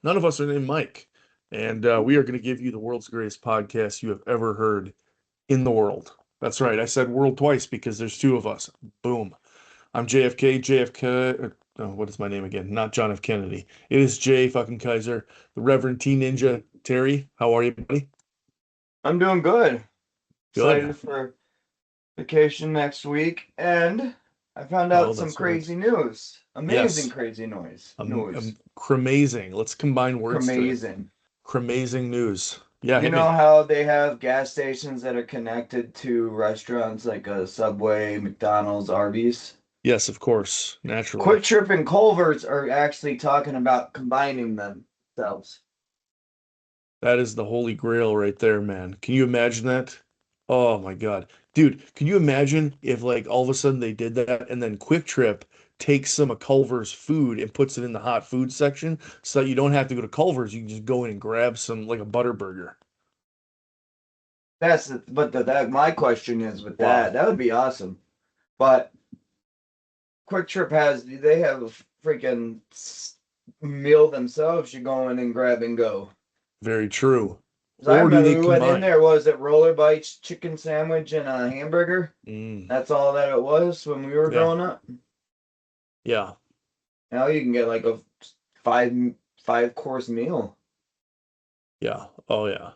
None of us are named Mike. And we are going to give you the world's greatest podcast you have ever heard in the world. That's right. I said world twice because there's two of us. Boom. I'm JFK. JFK. Oh, what is my name again? Not John F. Kennedy. It is Jay fucking Kaiser, the Reverend T Ninja Terry. How are you, buddy? I'm doing good. Good. Excited for vacation next week, and I found Oh, out some that's right. crazy news. Amazing Yes. crazy noise. News. Cremazing. Let's combine words to it. Amazing. Cremazing news. Yeah, You hit know me. how they have gas stations that are connected to restaurants like a Subway, McDonald's, Arby's? Yes, of course. Naturally. Kwik Trip and Culver's are actually talking about combining themselves. That is the holy grail right there, man. Can you imagine that? Oh my God. Dude, can you imagine if like all of a sudden they did that and then Quick Trip takes some of Culver's food and puts it in the hot food section so that you don't have to go to Culver's, you can just go in and grab some like a butter burger. That my question is with Wow. that would be awesome. But Quick Trip they have a freaking meal themselves. You go in and grab and go. Very true. 'Cause I Or do remember they we went in combine? there. Was it roller bites, chicken sandwich, and a hamburger? Mm, That's all that it was when we were yeah. growing up. Yeah. Now you can get like a five five course meal, Yeah. Oh yeah.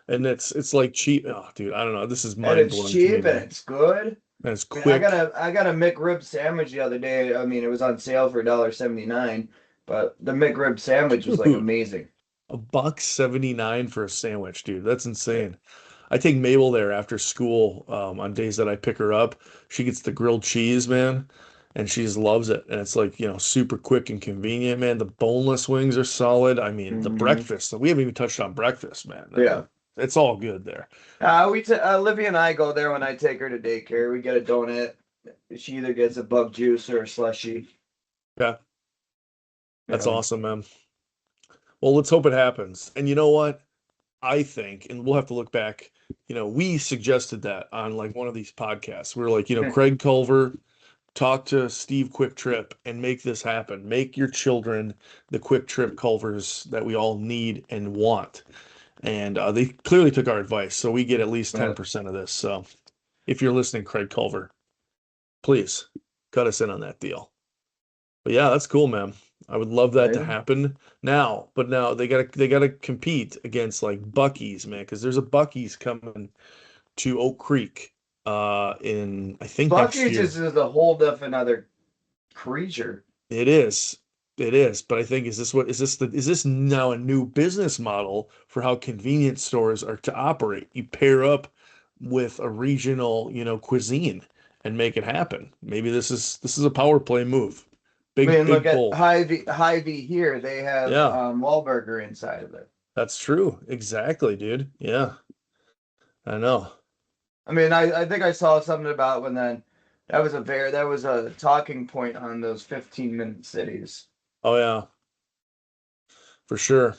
And it's like cheap. Oh, dude, I don't know. This is and it's mind-blowing to me, cheap and man. it's good. And it's I mean, I got quick. a I got a McRib sandwich the other day. I mean, it was on sale for $1.79, but the McRib sandwich was like Dude. amazing. $1.79 for a sandwich, dude. That's insane. I take Mabel there after school on days that I pick her up. She gets the grilled cheese, man, and she just loves it. And it's like, super quick and convenient, man. The boneless wings are solid. I mean, the Hmm. breakfast. We haven't even touched on breakfast, man. Yeah. It's all good there. Livy and I go there when I take her to daycare. We get a donut. She either gets a bug juice or a slushie. Yeah, that's Yeah. awesome, man. Well, let's hope it happens. And you know what? I think, and we'll have to look back, we suggested that on like one of these podcasts. We were like, Craig Culver, talk to Steve Quick Trip and make this happen. Make your children the Quick Trip Culvers that we all need and want. And they clearly took our advice, so we get at least Uh, 10% of this. So if you're listening, Craig Culver, please cut us in on that deal. But yeah, that's cool, man. I would love that to right? happen now. But now they gotta compete against like Bucky's, man, because there's a Bucky's coming to Oak Creek in I think next Bucky's year. is a whole different other creature. It is. It is. But I think is this now a new business model for how convenience stores are to operate? You pair up with a regional, cuisine and make it happen. Maybe this is a power play move. I Big, mean, look big at pull. Hy-Vee here. They have Yeah, Wahlburger inside of it. that's true. Exactly, dude. Yeah, I know. I mean, I think I saw something about when that was a talking point on those 15-minute cities. Oh yeah, for sure.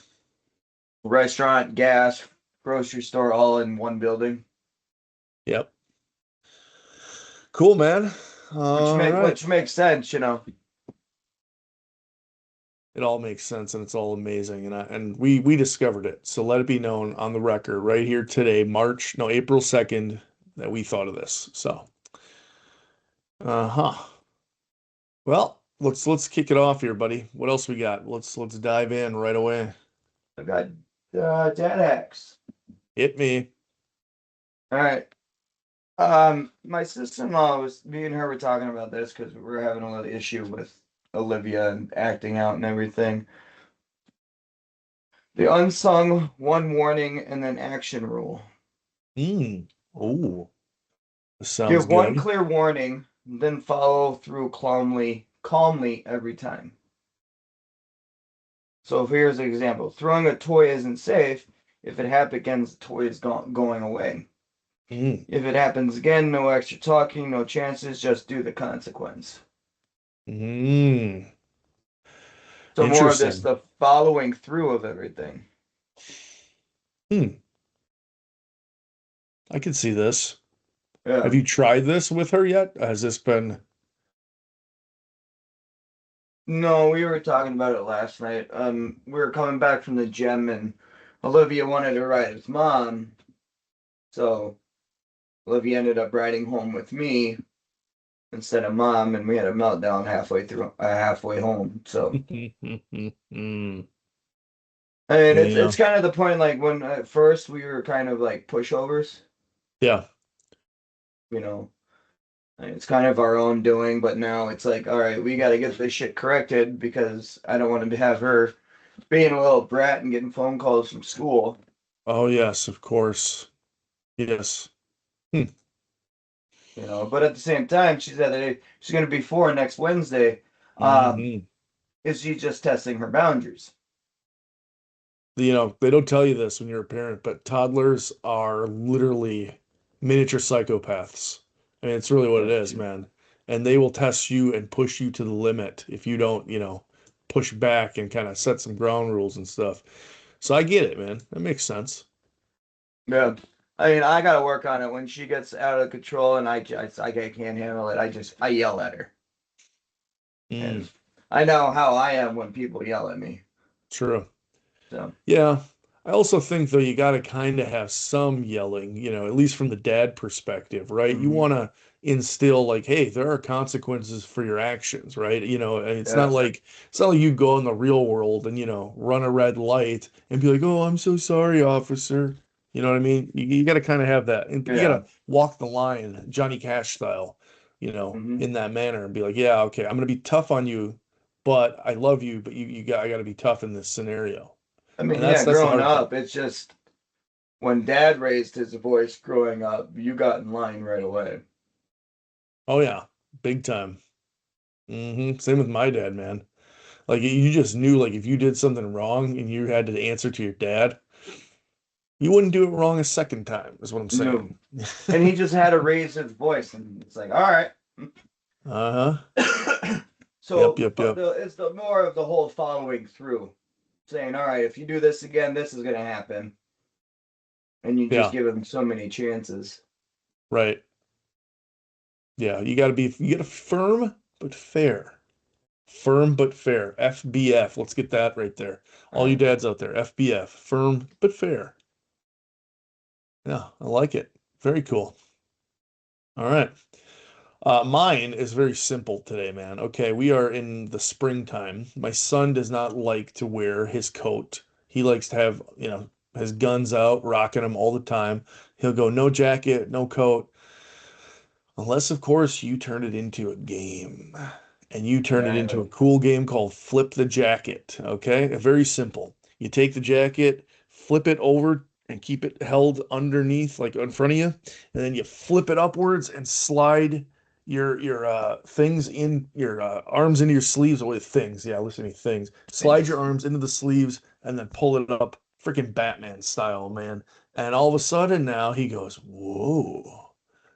Restaurant, gas, grocery store, all in one building. Yep. Cool, man. All right. Which makes sense, you know. It all makes sense and it's all amazing and we discovered it. So let it be known on the record right here today, April 2nd, that we thought of this. So, uh-huh. Well, let's kick it off here, buddy. What else we got? Let's dive in right away. I got Dad X. Hit me. All right. My sister-in-law was me and her were talking about this because we were having a little issue with Olivia and acting out and everything. The unsung one warning and then action rule. Oh, this sounds Give one good. clear warning, then follow through calmly every time. So here's an example. Throwing a toy isn't safe. If it happens again, the toy is going away. Mm, If it happens again, no extra talking, no chances, just do the consequence. mm. So more of this, Interesting. the following through of everything. Hmm. I can see this. Have Yeah. you tried this with her yet? Has this been No, we were talking about it last night. We were coming back from the gym and Olivia wanted to ride with mom, so Olivia ended up riding home with me instead of mom, and we had a meltdown halfway home. So I mean, Yeah. it's kind of the point like when at first we were kind of like pushovers, Yeah. you know. And it's kind of our own doing, but now it's like, all right, we got to get this shit corrected because I don't want to have her being a little brat and getting phone calls from school, Oh, yes, of course. Yes. Hmm. But at the same time, she said that she's going to be 4 next Wednesday. Um, Hmm. is she just testing her boundaries? They don't tell you this when you're a parent, but toddlers are literally miniature psychopaths. I mean, it's really what it That's is, true. man. And they will test you and push you to the limit if you don't, push back and kind of set some ground rules and stuff. So I get it, man. That makes sense. Yeah. I mean, I got to work on it when she gets out of control and I can't handle it. I yell at her. Mm, And I know how I am when people yell at me. true. So, Yeah. I also think though you got to kind of have some yelling, at least from the dad perspective, right? You mhm. want to instill like, hey, there are consequences for your actions, right? And Yeah. it's not like you go in the real world and, run a red light and be like, "Oh, I'm so sorry, officer." You know what I mean? You got to kind of have that. And you got Yeah. to walk the line, Johnny Cash style, Hmm. in that manner and be like, "Yeah, okay, I'm going to be tough on you, but I love you, but I got to be tough in this scenario." I And mean, that's yeah, that's the growing hard part. up, it's just when dad raised his voice growing up, you got in line right away. Oh yeah, big time. Same with my dad, man. Like you just knew like if you did something wrong and you had to answer to your dad, you wouldn't do it wrong a second time, is what I'm No. saying. And he just had to raise his voice, and it's like, all right. Uh-huh. Yep, So yep, yep. it's the more of the whole following through, saying, all right, if you do this again, this is gonna happen, and you just Yeah, give him so many chances. right. Yeah, you gotta firm but fair. Firm but fair. FBF. Let's get that right there. All All you right. dads out there, FBF. Firm but fair. Yeah, I like it. Very cool. All right. Mine is very simple today, man. Okay, we are in the springtime. My son does not like to wear his coat. He likes to have, his guns out, rocking them all the time. He'll go, no jacket, no coat. Unless, of course, you turn it into a game. And you turn it into a Exactly. cool game called Flip the Jacket. Okay? Very simple. You take the jacket, flip it over, and keep it held underneath, like in front of you. And then you flip it upwards and slide your things in your arms into your sleeves with things. Yeah, listen to me, things. Slide your Thanks. arms into the sleeves and then pull it up, freaking Batman style, man. And all of a sudden now he goes, whoa.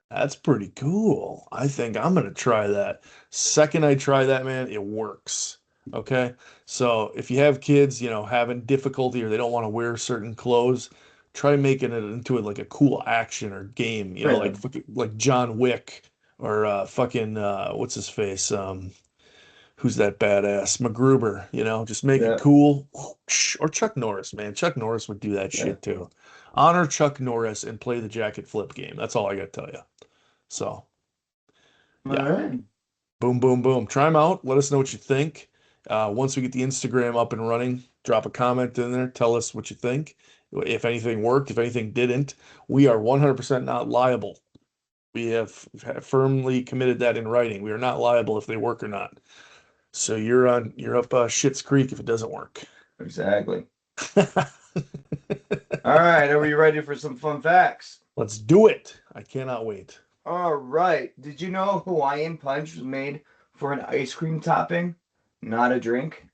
That's pretty cool. I think I'm gonna try that. Second I try that, man, it works. Okay? So if you have kids, having difficulty or they don't want to wear certain clothes, try making it into like a cool action or game, Yeah. like like John Wick or fucking what's his face? Who's that badass? MacGruber, just make it Yeah. cool. Or Chuck Norris, man. Chuck Norris would do that Yeah. shit too. Honor Chuck Norris and play the jacket flip game. That's all I gotta tell you. So, All yeah, right. boom, boom, boom. Try them out. Let us know what you think. Once we get the Instagram up and running, drop a comment in there. Tell us what you think. If anything worked, if anything didn't, we are 100% not liable. We have firmly committed that in writing. We are not liable if they work or not. So you're up Shit's Creek if it doesn't work. Exactly. All right. Are we ready for some fun facts? Let's do it. I cannot wait. All right. Did you know Hawaiian Punch was made for an ice cream topping, not a drink?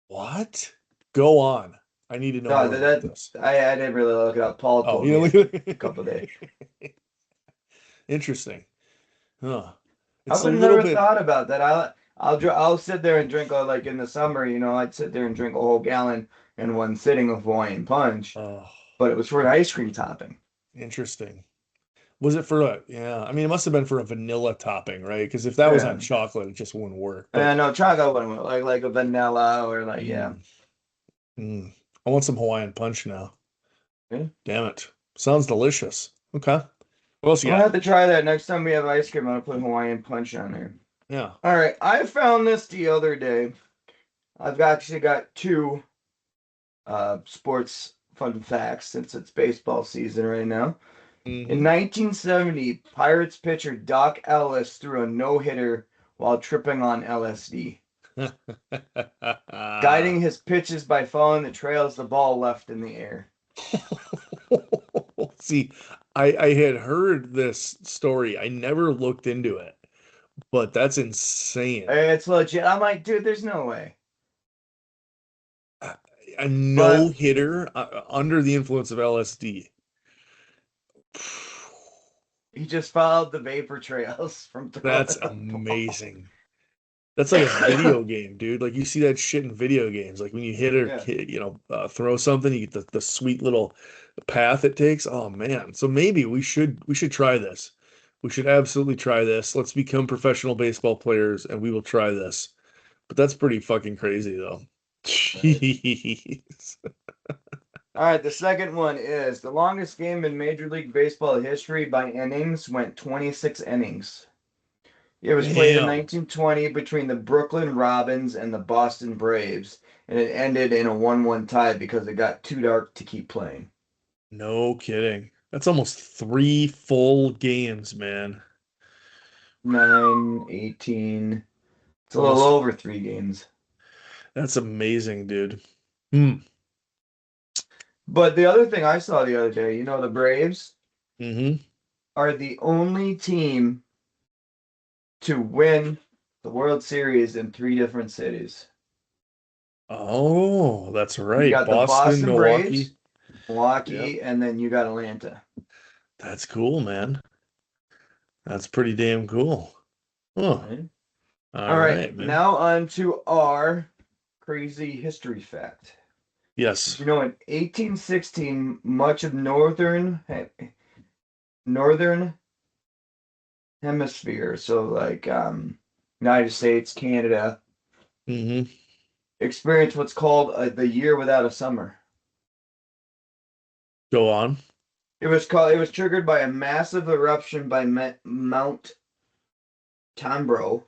What? Go on. I need to know No, more about this. I didn't really look it up. Paul Oh, told me look a couple of days. at Interesting. Huh. I It's a would have little never bit. thought about that. I'll sit there and drink like in the summer, I'd sit there and drink a whole gallon in one sitting of Hawaiian Punch, Oh, but it was for an ice cream topping. interesting. Was it for a, yeah, I mean, it must have been for a vanilla topping, right? Because if that was on Yeah. chocolate, it just wouldn't work. But And no, chocolate one like a vanilla or like yeah. mm, mm, I want some Hawaiian punch now. Yeah. Damn it. Sounds delicious. Okay. What else I'm you gonna got? have to try that next time we have ice cream. I'm gonna put Hawaiian punch on there. Yeah. All right, I found this the other day. I've actually got two sports fun facts since it's baseball season right now. In Hmm. 1970, Pirates pitcher Doc Ellis threw a no-hitter while tripping on LSD, guiding his pitches by following the trails the ball left in the air. See, I had heard this story. I never looked into it, but that's insane. It's legit. I'm like, dude, there's no way. A a no But hitter under the influence of LSD. he just followed the vapor trails from throwing That's the ball. amazing. That's like a video game, dude. Like you see that shit in video games. Like when you hit or Yeah. throw something, you get the sweet little path it takes. Oh man. So maybe we should try this. We should absolutely try this. Let's become professional baseball players and we will try this. But that's pretty fucking crazy though. Right. Jeez. All right, the second one is the longest game in Major League Baseball history by innings went 26 innings. It was played in Damn. 1920 between the Brooklyn Robins and the Boston Braves, and it ended in a 1-1 tie because it got too dark to keep playing. No kidding. That's almost 3 full games, man. 9, 18. It's a little Almost. over 3 games. That's amazing, dude. Hmm. But the other thing I saw the other day, the Braves Mm-hmm. are the only team to win the World Series in three different cities. Oh, that's You right. got the Boston, Boston Milwaukee. Braves, Yep. Milwaukee, and then you got Atlanta. That's cool, man. That's pretty damn cool. Huh. Right. All All right, right, man. now on to our crazy history fact. Yes. In 1816, much of northern hemisphere, so like United States, Canada, Mm-hmm. experienced what's called the year without a summer. Go on. It was triggered by a massive eruption by Mount Tambro.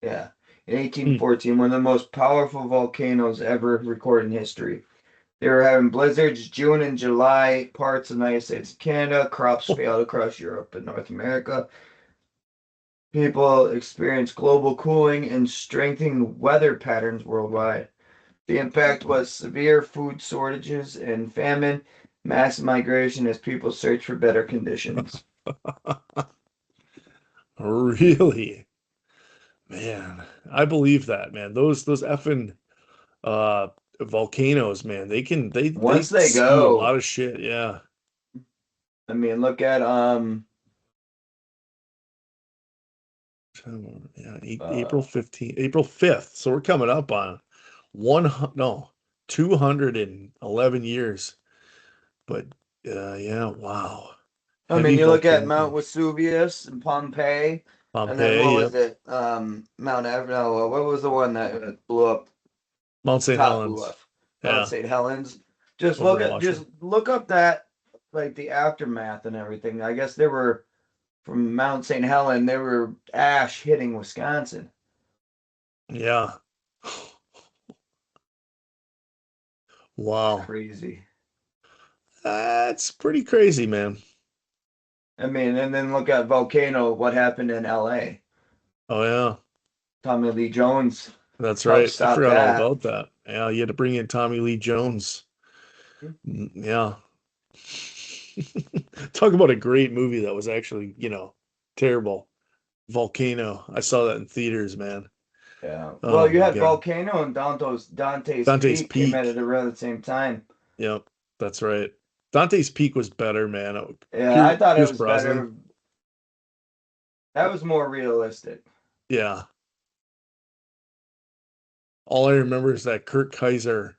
Yeah, in Hmm. 1814, one of the most powerful volcanoes ever recorded in history. They were having blizzards June and July, parts of the United States and Canada. Crops failed across Europe and North America. People experienced global cooling and strengthening weather patterns worldwide. The impact was severe food shortages and famine, mass migration as people search for better conditions. Really? Man, I believe that, man. Those effing uh volcanoes, man. They Once they spew a go, lot of shit. Yeah. I mean, look at Yeah, uh April 15th, April 5th. So we're coming up on 100, no, 211 years. But yeah, wow. I mean, Heavy you look at Mount volcano. Vesuvius and Pompeii, and then what Pompeii, was yep. it? Mount Everest. No, what was the one that blew up? Mount St. Top blew Helens. up. Mount Yeah, St. Helens. over in Just Washington. look up that like the aftermath and everything. I guess there were from Mount St. Helen, there were ash hitting Wisconsin. Yeah. Wow. Crazy. That's pretty crazy, man. I mean, and then look at volcano. What happened in L.A.? Oh yeah. Tommy Lee Jones That's helped right. I stop forgot all that. about that. Yeah, you had to bring in Tommy Lee Jones. Yeah. Talk about a great movie that was actually, terrible. Volcano. I saw that in theaters, man. Yeah. Well, Oh you my had God. Volcano and Dante's Dante's Peak came out at Peak. around the same time. Yep, that's right. Dante's Peak was better, man. Yeah, I thought it Pierce was Brosnan. better. That was more realistic. Yeah. All I remember is that Kurt Kaiser,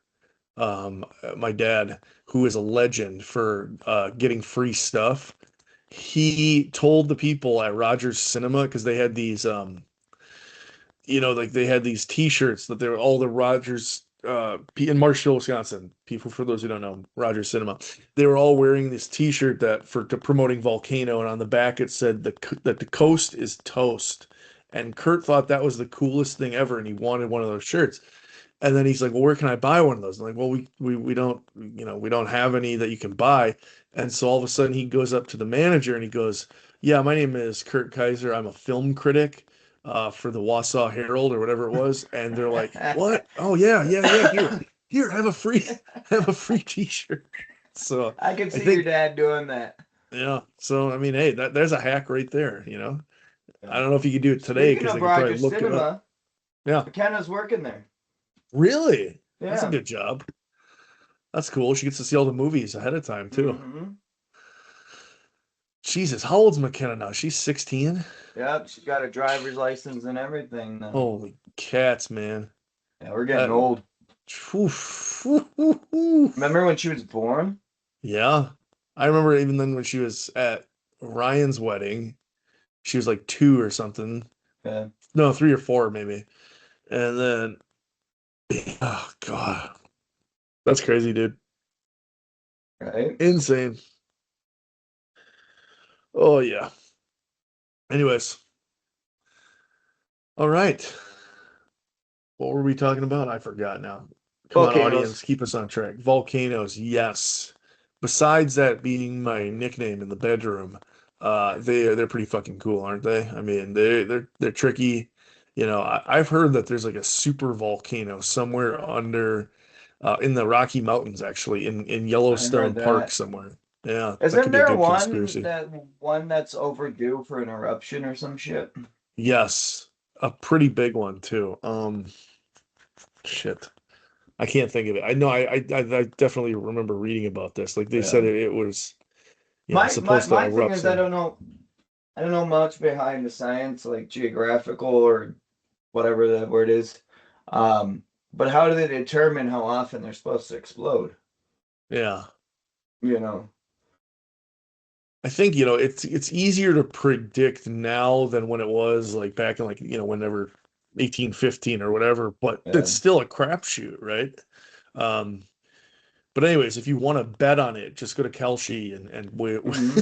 my dad, who is a legend for getting free stuff. he told the people at Rogers Cinema because they had these like they had these T-shirts that they were all the Rogers in Marshall, Wisconsin. People, for those who don't know, Rogers Cinema. They were all wearing this T-shirt that for to promoting Volcano, and on the back it said that the coast is toast. And Kurt thought that was the coolest thing ever, and he wanted one of those shirts. And then he's like, "Well, where can I buy one of those?" I'm like, "Well, we don't, we don't have any that you can buy." And so all of a sudden he goes up to the manager and he goes, "Yeah, my name is Kurt Kaiser. I'm a film critic for the Wausau Herald or whatever it was." And they're like, "What? Oh yeah, yeah, yeah. Here, have a free, have a free T-shirt." So I can I see your think, dad doing that. yeah. So I mean, hey, there's a hack right there. I Yeah. don't know if you could do it today Speaking because of they could probably Rogers look it up. Cinema, Yeah, McKenna's working there. really, that's a Yeah. good job. That's cool. She gets to see all the movies ahead of time too. Mm-hmm. Jesus, how old's McKenna now? She's 16? Yep, she's got a driver's license and everything now. Holy cats, man. Yeah, we're getting That, old. oof, oof, oof, oof. Remember when she was born? Yeah. I remember even then when she was at Ryan's wedding, she was like 2 or something. Yeah. No, 3 or 4 maybe. And then, oh God, that's crazy, dude. Right? Insane. Oh yeah. Anyways, all right. What were we talking about? I forgot now. Come on, Volcanoes. audience, keep us on track. Volcanoes, yes. Besides that being my nickname in the bedroom, they're pretty fucking cool, aren't they? I mean, they're tricky. I've heard that there's like a super volcano somewhere under in the Rocky Mountains, actually, in I heard Yellowstone Park that. somewhere. Yeah, that Isn't could be a there good one conspiracy. that's overdue for an eruption or some shit? Yes, a pretty big one too. Shit. I can't think of it. I know I definitely remember reading about this. Like they said Yeah. it was, My my supposed to my thing erupt is soon. I don't know much behind the science, like geographical or whatever the word is. But how do they determine how often they're supposed to explode? Yeah. You know? I think, it's easier to predict now than when it was like back in like, whenever 1815 or whatever, but it's Yeah. still a crapshoot, right? Um, but anyways, if you want to bet on it, just go to Kalshi and Hmm.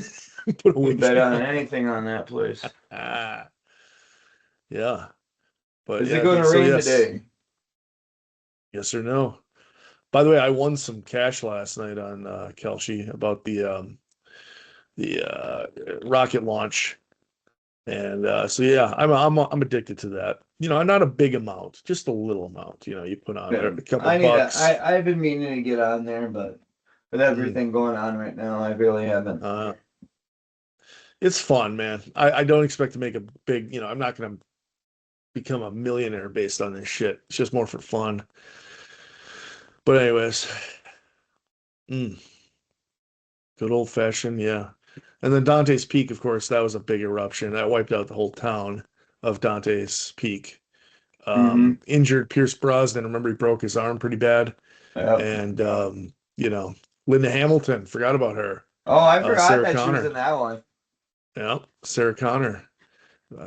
put a You can bet wager on on anything on that place. Ah, yeah. But Is it yeah, going to so rain yes, today? yes or no. By the way, I won some cash last night on Kelshi about the rocket launch, and so yeah, I'm addicted to that. Not a big amount, just a little amount. You put on Yeah. a couple bucks. I've been meaning to get on there, but with Mm, everything going on right now, I really haven't. uh, it's fun, man. I don't expect to make a big. I'm not gonna become a millionaire based on this shit. It's just more for fun. But anyways, mm, good old fashioned, yeah. And then Dante's Peak, of course, that was a big eruption. That wiped out the whole town of Dante's Peak. Hmm. Injured Pierce Brosnan. Remember, he broke his arm pretty bad. Yep. And, Linda Hamilton, forgot about her. Oh, I forgot Sarah that she was Connor. in that one. Yeah, Sarah Connor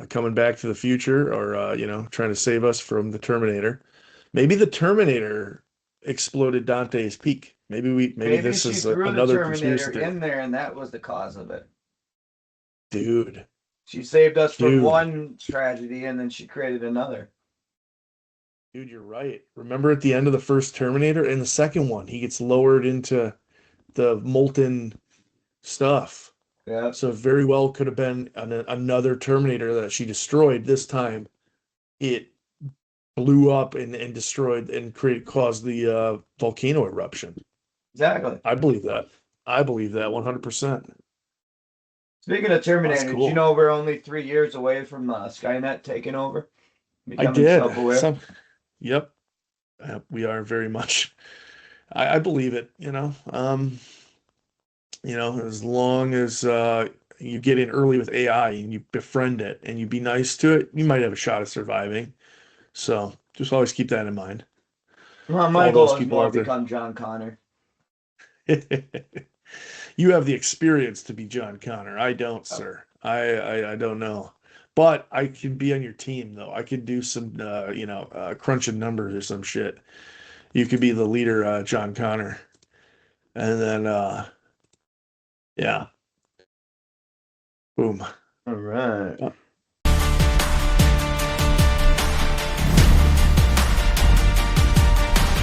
coming back to the future or, trying to save us from the Terminator. Maybe the Terminator exploded Dante's Peak. Maybe Maybe this she is threw the another conspiracy Terminator theory. in there and that was the cause of it. Dude, She saved us from dude. one tragedy and then she created another. Dude, you're right. Remember at the end of the first Terminator and the second one, he gets lowered into the molten stuff. Yep. So it very well could have been another Terminator that she destroyed. This time it blew up and destroyed and caused the volcano eruption. Exactly. I believe that. I believe that 100%. Speaking of That's Terminator, did you cool. know we're only 3 years away from Skynet taking over, I becoming did. self-aware? Yep. We are very much. I believe it, as long as you get in early with AI and you befriend it and you be nice to it, you might have a shot of surviving. So just always keep that in mind Well, for my all those goal is people more out there. become John Connor. You have the experience to be John Connor. I don't, sir. I don't know. But I can be on your team though. I could do some crunching numbers or some shit. You could be the leader, John Connor. And then yeah, boom. All right. Uh,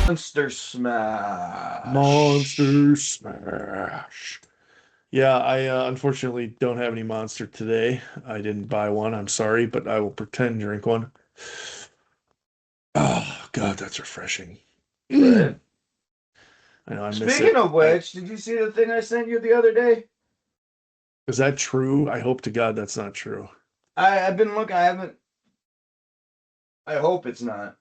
Monster Smash. Monster Smash. Yeah, I unfortunately don't have any Monster today. I didn't buy one. I'm sorry, but I will pretend drink one. Oh God, that's refreshing. I Right. know I miss Speaking it. of which, did you see the thing I sent you the other day? Is that true? I hope to God that's not true. I've been looking. I haven't. I hope it's not.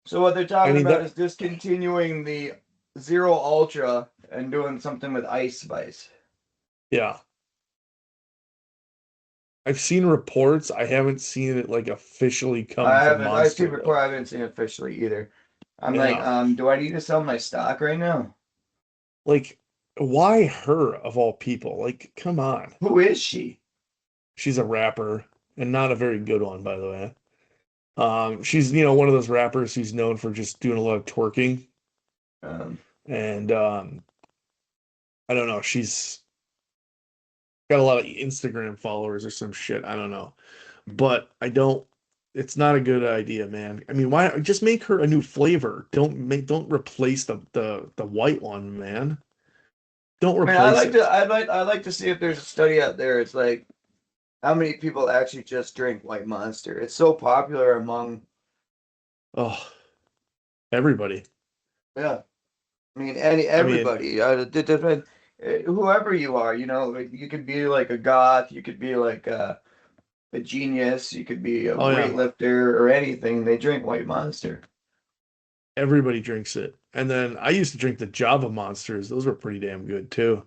So what they're I talking mean about that, is discontinuing the Zero Ultra and doing something with Ice Spice. yeah. I've seen reports. I haven't seen it like officially come I from haven't. I see Monster before. though. I haven't seen it officially either. I'm like, Yeah. do I need to sell my stock right now? Like, why her of all people? Like, come on. Who is she? She's a rapper and not a very good one, by the way. She's, one of those rappers who's known for just doing a lot of twerking. Um, And I don't know, she's got a lot of Instagram followers or some shit. I don't know. But it's not a good idea, man. I mean, why just make her a new flavor? Don't replace the white one, man. Don't I mean, I replace like to. it. I like to see if there's a study out there. It's like how many people actually just drink White Monster. It's so popular among. Oh, everybody. Yeah, I mean, any I mean, everybody. Different, whoever you are, like, you could be like a goth, you could be like a genius, you could be a oh yeah, weightlifter or anything. They drink White Monster. everybody drinks it. And then I used to drink the Java Monsters. Those were pretty damn good too.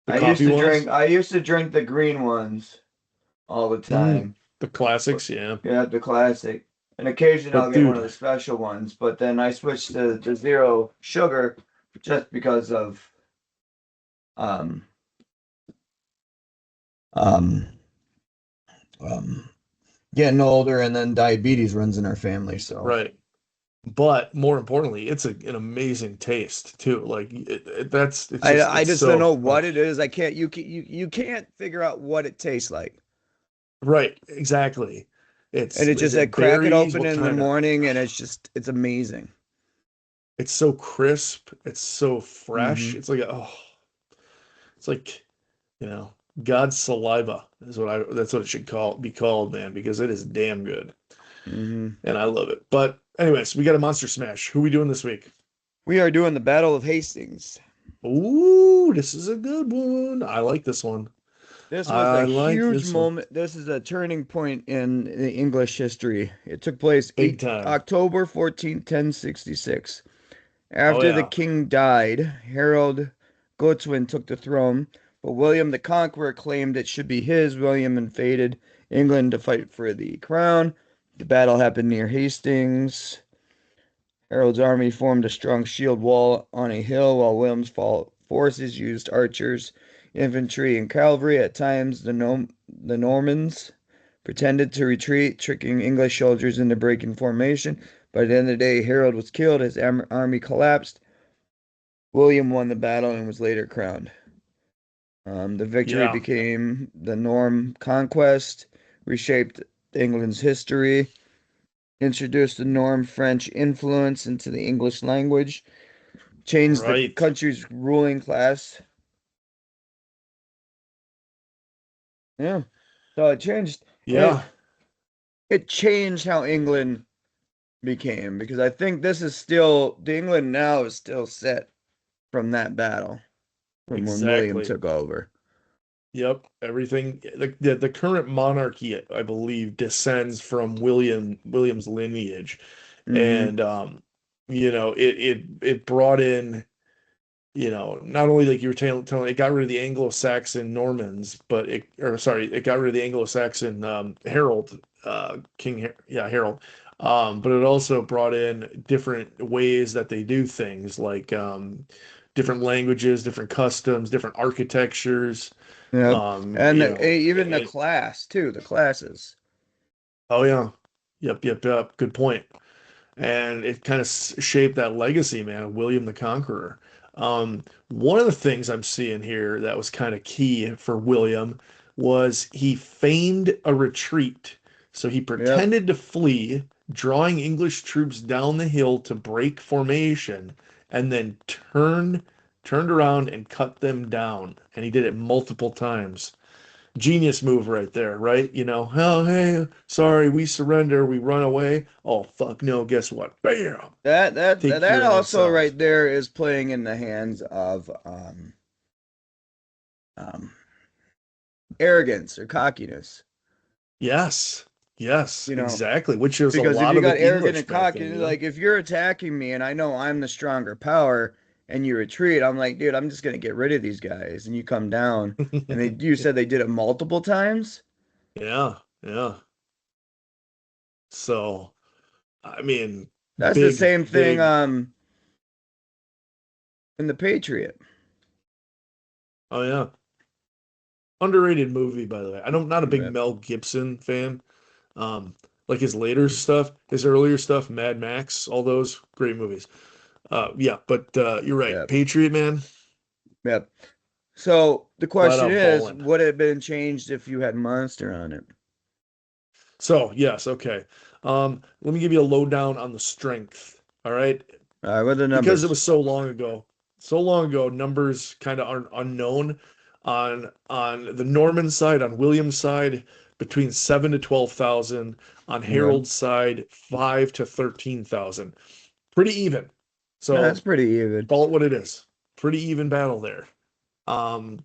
The I used coffee to drink. ones. I used to drink the green ones all the Mm, time. the classics, yeah. Yeah, the classic. And occasionally I'll But get one of dude, the special ones, but then I switched to the zero sugar just because of um um um getting older, and then diabetes runs in our family. So right. But more importantly, it's an amazing taste too. Like it's I just I it's just don't know so what it is. I can't you can't figure out what it tastes like. right, exactly. And it's Is just I it crack it berries? open What in the kind of morning and it's amazing. it's so crisp, it's so fresh. Hmm. It's like, God's saliva is that's what it should be called, man, because it is damn good. Hmm. And I love it. But anyways, we got a Monster Smash. Who we doing this week? We are doing the Battle of Hastings. Ooh, this is a good one. I like this one. This was a I like huge this one. moment. This is a turning point in the English history. It took place Big time. October 14, 1066. Oh After the yeah. king died, Harold Godwin took the throne, but William the Conqueror claimed it should be his. William invaded England to fight for the crown. The battle happened near Hastings. Harold's army formed a strong shield wall on a hill, while William's forces used archers, infantry, and cavalry. At times, the Normans pretended to retreat, tricking English soldiers into breaking formation. By the end of the day, Harold was killed, his army collapsed. William won the battle and was later crowned. The victory Yeah. became the Norm Conquest, reshaped England's history, introduced the Norm French influence into the English language, changed the Right. country's ruling class. Yeah. So Yeah. it changed how England became, because I think this is still the England now is still set from that battle, from when William Exactly. took over. Yep. Everything the current monarchy, I believe, descends from William's lineage. Hmm. And it brought in, not only like you were telling, it got rid of the Anglo-Saxon Normans, but it got rid of the Anglo-Saxon Harold, yeah, Harold. But it also brought in different ways that they do things, like different languages, different customs, different architectures. Yep. And even the It, class too, the classes. oh yeah, yep. Good point. And it kind of shaped that legacy, man, of William the Conqueror. One of the things I'm seeing here that was kind of key for William was he feigned a retreat. So he Yep. pretended to flee, drawing English troops down the hill to break formation, and then turned around and cut them down. And he did it multiple times. Genius move right there, right? Oh, hey, sorry, we surrender, we run away. Oh, fuck, no, guess what? Bam! Take That your ass also out. right there is playing in the hands of um arrogance or cockiness. Yes, yes, You know, exactly. Which is a because if lot you of got the arrogant English and back cocky, then, like if you're attacking me and I know I'm the stronger power and you retreat, I'm like, dude, I'm just gonna get rid of these guys, and you come down. And you said they did it multiple times? Yeah, yeah. So, I mean, That's the big, same thing big. in the Patriot. Oh yeah, underrated movie, by the way. I'm not a big Yep. Mel Gibson fan. Um, like his later stuff, his earlier stuff, Mad Max, all those great movies. Yeah, but you're right. Yep. Patriot Man, Yep. So the flat question out is, balling. would it have been changed if you had Monster on it? So, yes, okay. Let me give you a lowdown on the strength. All right. All right, what are the Because it numbers? was so long ago. So long ago, numbers kind of aren't unknown. On the Norman side, on William's side, between 7 to 12,000. On Okay. Harold's side, 5 to 13,000. Pretty even. That's So pretty even. call it what it is. Pretty even battle there. Um,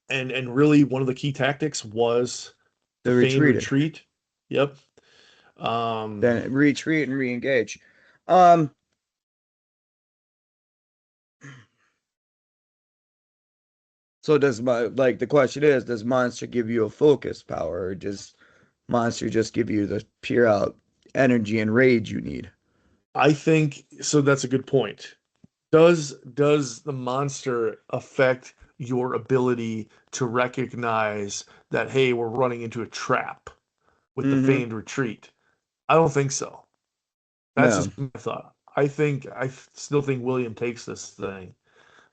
and really one of the key tactics was the They feigned retreated. retreat. Yep. Um, Then retreat and re-engage. Um, so does the question is, does Monster give you a focus power, or does Monster just give you the pure out energy and rage you need? I think so. That's a good point. Does the monster affect your ability to recognize that, hey, we're running into a trap with the Mm-hmm. feigned retreat? I don't think so. That's No. just my thought. I still think William takes this thing.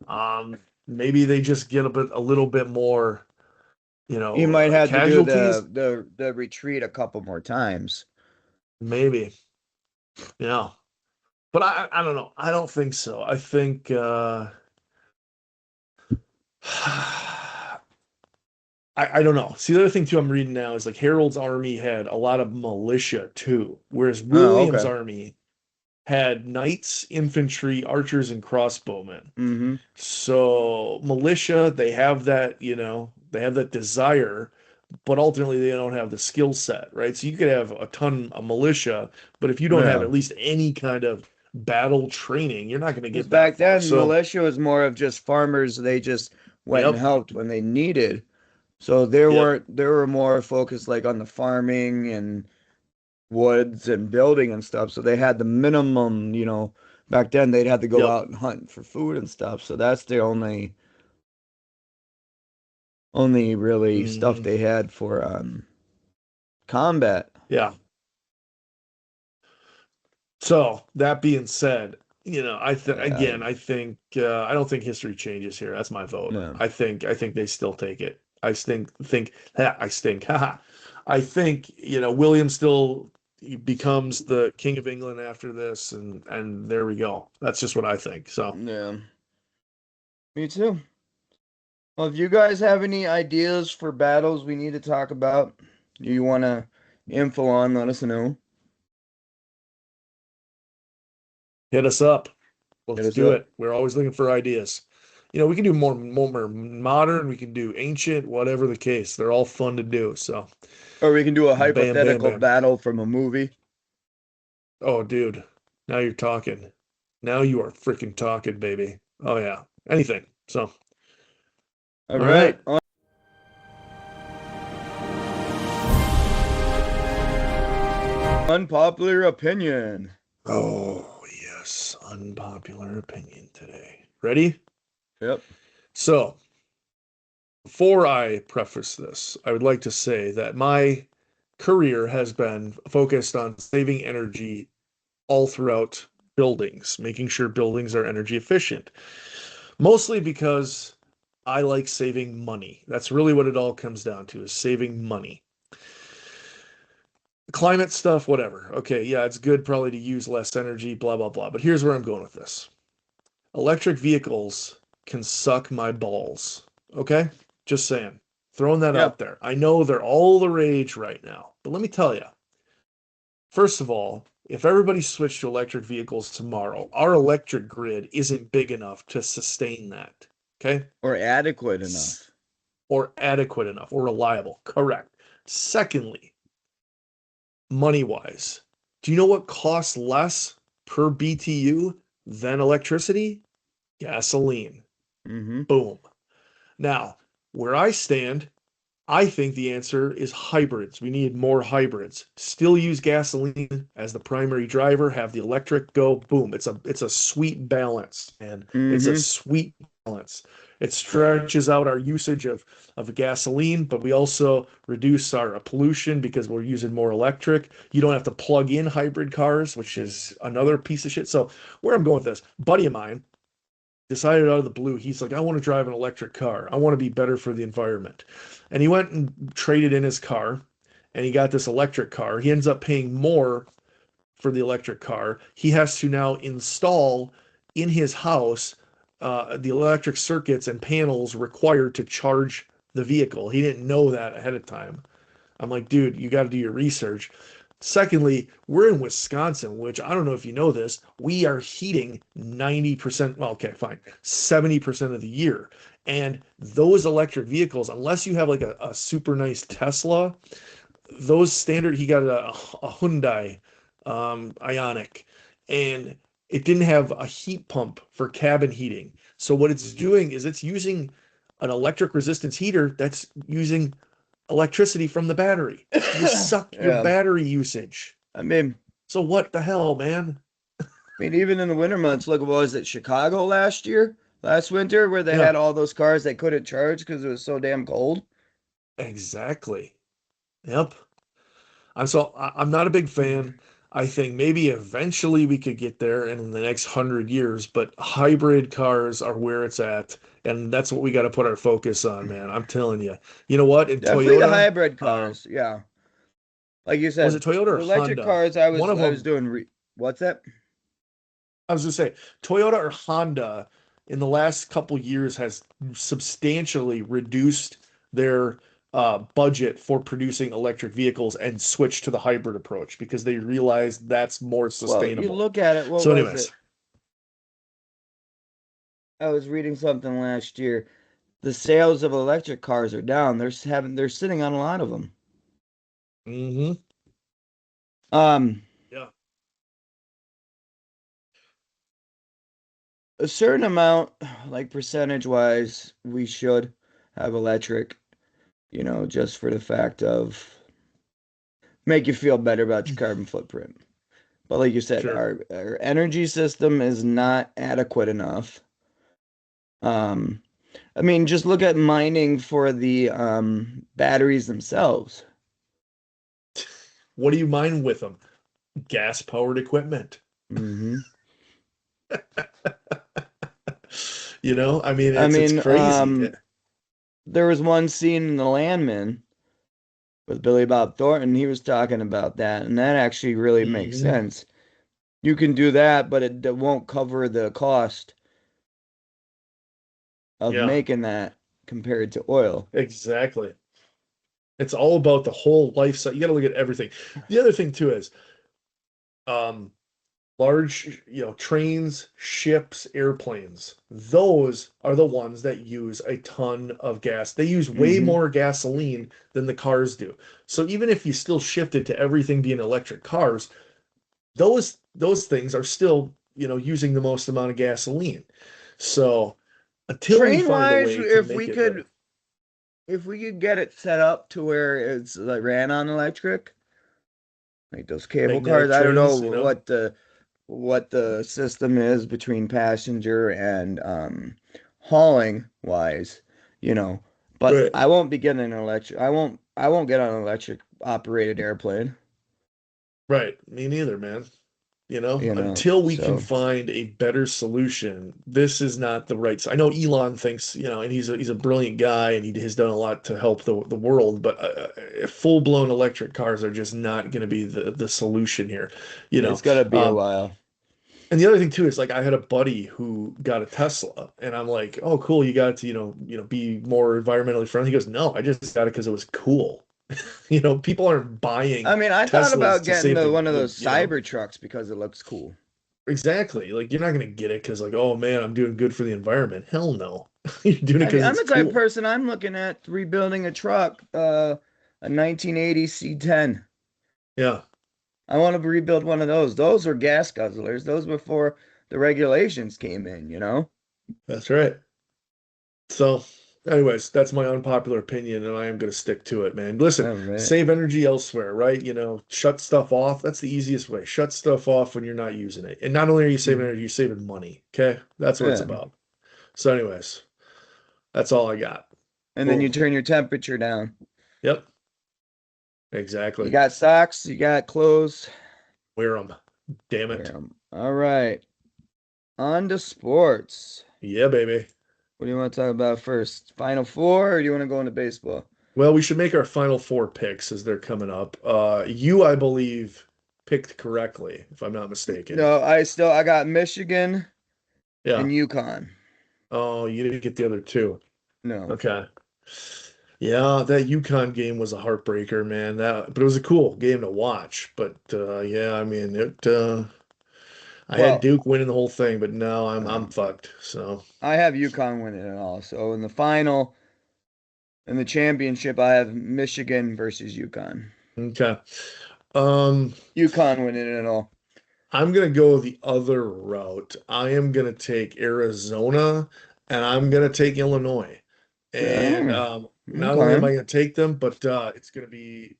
Um, Maybe they just get a little bit more, You might have to do casualties. the retreat a couple more times. Maybe, yeah. But I don't know. I don't think so. I think I don't know. See, the other thing too I'm reading now is like Harold's army had a lot of militia too, whereas Oh, William's okay. army had knights, infantry, archers, and crossbowmen. Mm-hmm. So militia, they have that desire, but ultimately they don't have the skill set, right? So you could have a ton of militia, but if you don't have Yeah. at least any kind of battle training, you're not going to Because get that back far. then, So, militia was more of just farmers. They just went and yep, helped when they needed. So yep, they were more focused like on the farming and woods and building and stuff. So they had the minimum, back then they'd have to go yep. out and hunt for food and stuff. So that's the only really stuff Hmm. they had for combat. Yeah. So that being said, Yeah, I think I don't think history changes here. That's my vote. no. I think they still take it. I stink. Haha. I think, William still he becomes the King of England after this, and there we go. That's just what I think. So Yeah, me too. Well, if you guys have any ideas for battles we need to talk about, you want to info on, let us know. hit us up. Hit Let's us do up. it. We're always looking for ideas. We can do more modern, we can do ancient, whatever the case. They're all fun to do. So Or we can do a bam, bam, hypothetical bam. battle from a movie. Oh, dude, now you're talking. Now you are freaking talking, baby. Oh yeah, anything. So, All all right. right. Unpopular opinion. Oh yes, unpopular opinion today. Ready? Yep. So, before I preface this, I would like to say that my career has been focused on saving energy all throughout buildings, making sure buildings are energy efficient. Mostly because I like saving money. That's really what it all comes down to, is saving money. Climate stuff, whatever. Okay, yeah, it's good probably to use less energy, blah, blah, blah. But here's where I'm going with this. Electric vehicles can suck my balls. Okay? Just saying. Throwing that Yep. out there. I know they're all the rage right now. But let me tell you. First of all, if everybody switched to electric vehicles tomorrow, our electric grid isn't big enough to sustain that. Okay? Or adequate enough. Or adequate enough or reliable. Correct. Secondly, money wise, do you know what costs less per BTU than electricity? Gasoline. Mm-hmm. Boom. Now, where I stand, I think the answer is hybrids. We need more hybrids. Still use gasoline as the primary driver, have the electric go, boom. It's a sweet balance, and it's a Mm-hmm. sweet balance. It stretches out our usage of gasoline, but we also reduce our pollution because we're using more electric. You don't have to plug in hybrid cars, which is another piece of shit. So where I'm going with this, buddy of mine decided out of the blue, he's like, I want to drive an electric car. I want to be better for the environment. And he went and traded in his car and he got this electric car. He ends up paying more for the electric car. He has to now install in his house the electric circuits and panels required to charge the vehicle. He didn't know that ahead of time. I'm like, dude, you got to do your research. Secondly, we're in Wisconsin, which I don't know if you know this, we are heating 90%, well, okay, fine, 70% of the year. And those electric vehicles, unless you have like a super nice Tesla, those standard, he got a Hyundai Ionic, and it didn't have a heat pump for cabin heating. So what it's doing is it's using an electric resistance heater that's using electricity from the battery. You suck your Yeah. battery usage. I mean, So what the hell, man? even in the winter months, look, what was it, Chicago last winter, where they Yeah, had all those cars they couldn't charge because it was so damn cold? exactly. Yep. I'm not a big fan. I think maybe eventually we could get there in the next 100 years, but hybrid cars are where it's at, and that's what we got to put our focus on, man. I'm telling you. You know what? In Definitely the Toyota, hybrid cars. Yeah. Like you was said, it Toyota the or electric Honda? cars I One was of I was them. doing what's that? I was gonna say Toyota or Honda in the last couple years has substantially reduced their budget for producing electric vehicles and switched to the hybrid approach because they realized that's more Well, you sustainable. look at it, what So, was anyways, it? I was reading something last year. The sales of electric cars are down. They're sitting on a lot of them. hmm Um, yeah, a certain amount, like percentage wise, we should have electric, just for the fact of make you feel better about your carbon footprint. But like you said, sure. our energy system is not adequate enough. Um, I mean, just look at mining for the batteries themselves. What do you mind with them? Gas powered equipment. Hmm. I mean, I it's mean, crazy. there was one scene in The Landman with Billy Bob Thornton. He was talking about that, and that actually really makes hmm sense. You can do that, but it won't cover the cost of Yeah, making that compared to oil. exactly. It's all about the whole life cycle. You got to look at everything. The other thing too is, um, large, trains, ships, airplanes. Those are the ones that use a ton of gas. They use way Hmm. more gasoline than the cars do. So even if you still shifted to everything being electric cars, those things are still, using the most amount of gasoline. So until we Train find a wise, way to make it better. if we could get it set up to where it's like ran on electric, like those cable cars. Magnetic I don't know trains, what the what the system is between passenger and hauling wise, you know. But Right. I won't be getting an electric. I won't get on an electric operated airplane, Right. Me neither, man. you know. Until we can So find a better solution, this is not the right. I know Elon thinks, and he's a brilliant guy and he has done a lot to help the world, but full-blown electric cars are just not going to be the solution here, you it's know. gonna be a Um, while. and the other thing too is like I had a buddy who got a Tesla, and I'm like, oh, cool, you got it to be more environmentally friendly. He goes, no, I just got it because it was cool. People aren't buying I mean, I thought Teslas about to getting save one of the those cyber trucks because it looks cool. exactly. Like you're not gonna get it because like, oh man, I'm doing good for the environment. Hell no. You're doing it I mean, because I'm it's the type of cool. person I'm looking at rebuilding a truck, a 1980 C10. Yeah, I want to rebuild one of those. Those were gas guzzlers. Those before the regulations came in, you know? that's right. So, anyways, that's my unpopular opinion, and I am gonna stick to it, man. Listen, All right. save energy elsewhere, right? Shut stuff off. That's the easiest way. Shut stuff off when you're not using it. And not only are you saving Mhm. energy, you're saving money. Okay? That's what it's Yeah. about. So, anyways, that's all I got. And then you Boom. turn your temperature down. Yep, You exactly. got socks, you got clothes. Wear them. Damn Wear it. 'em. All right. On to sports. Yeah, baby. What do you want to talk about first? Final four, or do you want to go into baseball? Well, we should make our final four picks as they're coming up. You, I believe, picked correctly, if I'm not mistaken. No, I got Michigan and Yeah. UConn. Oh, you didn't get the other two. No. Okay. Yeah, that UConn game was a heartbreaker, man. But it was a cool game to watch. But yeah, I mean, I had Well, Duke winning the whole thing, but now I'm um, fucked. So I have UConn winning it all. So in the final, in the championship, I have Michigan versus UConn. okay. Um, UConn winning it all. I'm gonna go the other route. I am gonna take Arizona and I'm gonna take Illinois. And Oh, not only am okay. I gonna take them, but it's gonna be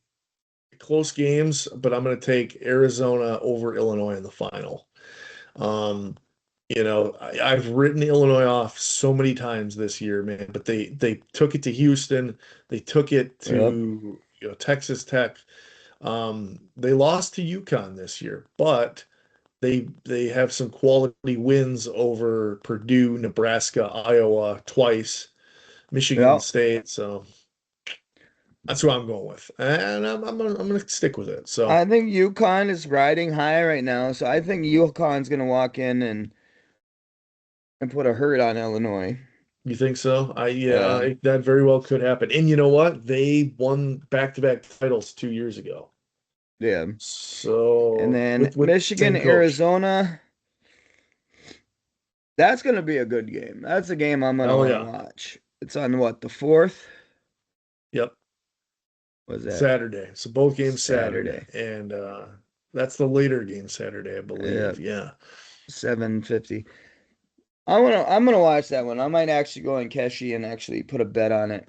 close games, but I'm gonna take Arizona over Illinois in the final. Um, I've written Illinois off so many times this year, man, but they took it to Houston, they took it Yep. to Texas Tech. They lost to UConn this year, but they have some quality wins over Purdue, Nebraska, Iowa twice, Michigan Yep. State. So that's who I'm going with, and I'm gonna stick with it. So I think UConn is riding high right now, so I think UConn's gonna walk in and put a hurt on Illinois. you think so? Yeah, Yeah, that very well could happen. And you know what? They won back-to-back titles 2 years ago. yeah. And So then with Michigan, same coach. Arizona. That's gonna be a good game. That's a game I'm gonna Oh want to yeah. watch. It's on what, the fourth? Yep. Was that Saturday. So both games Saturday. Saturday? And that's the later game Saturday, I Yeah, believe. Yeah. 7:50. I'm gonna watch that one. I might actually go in Keshi and actually put a bet on it.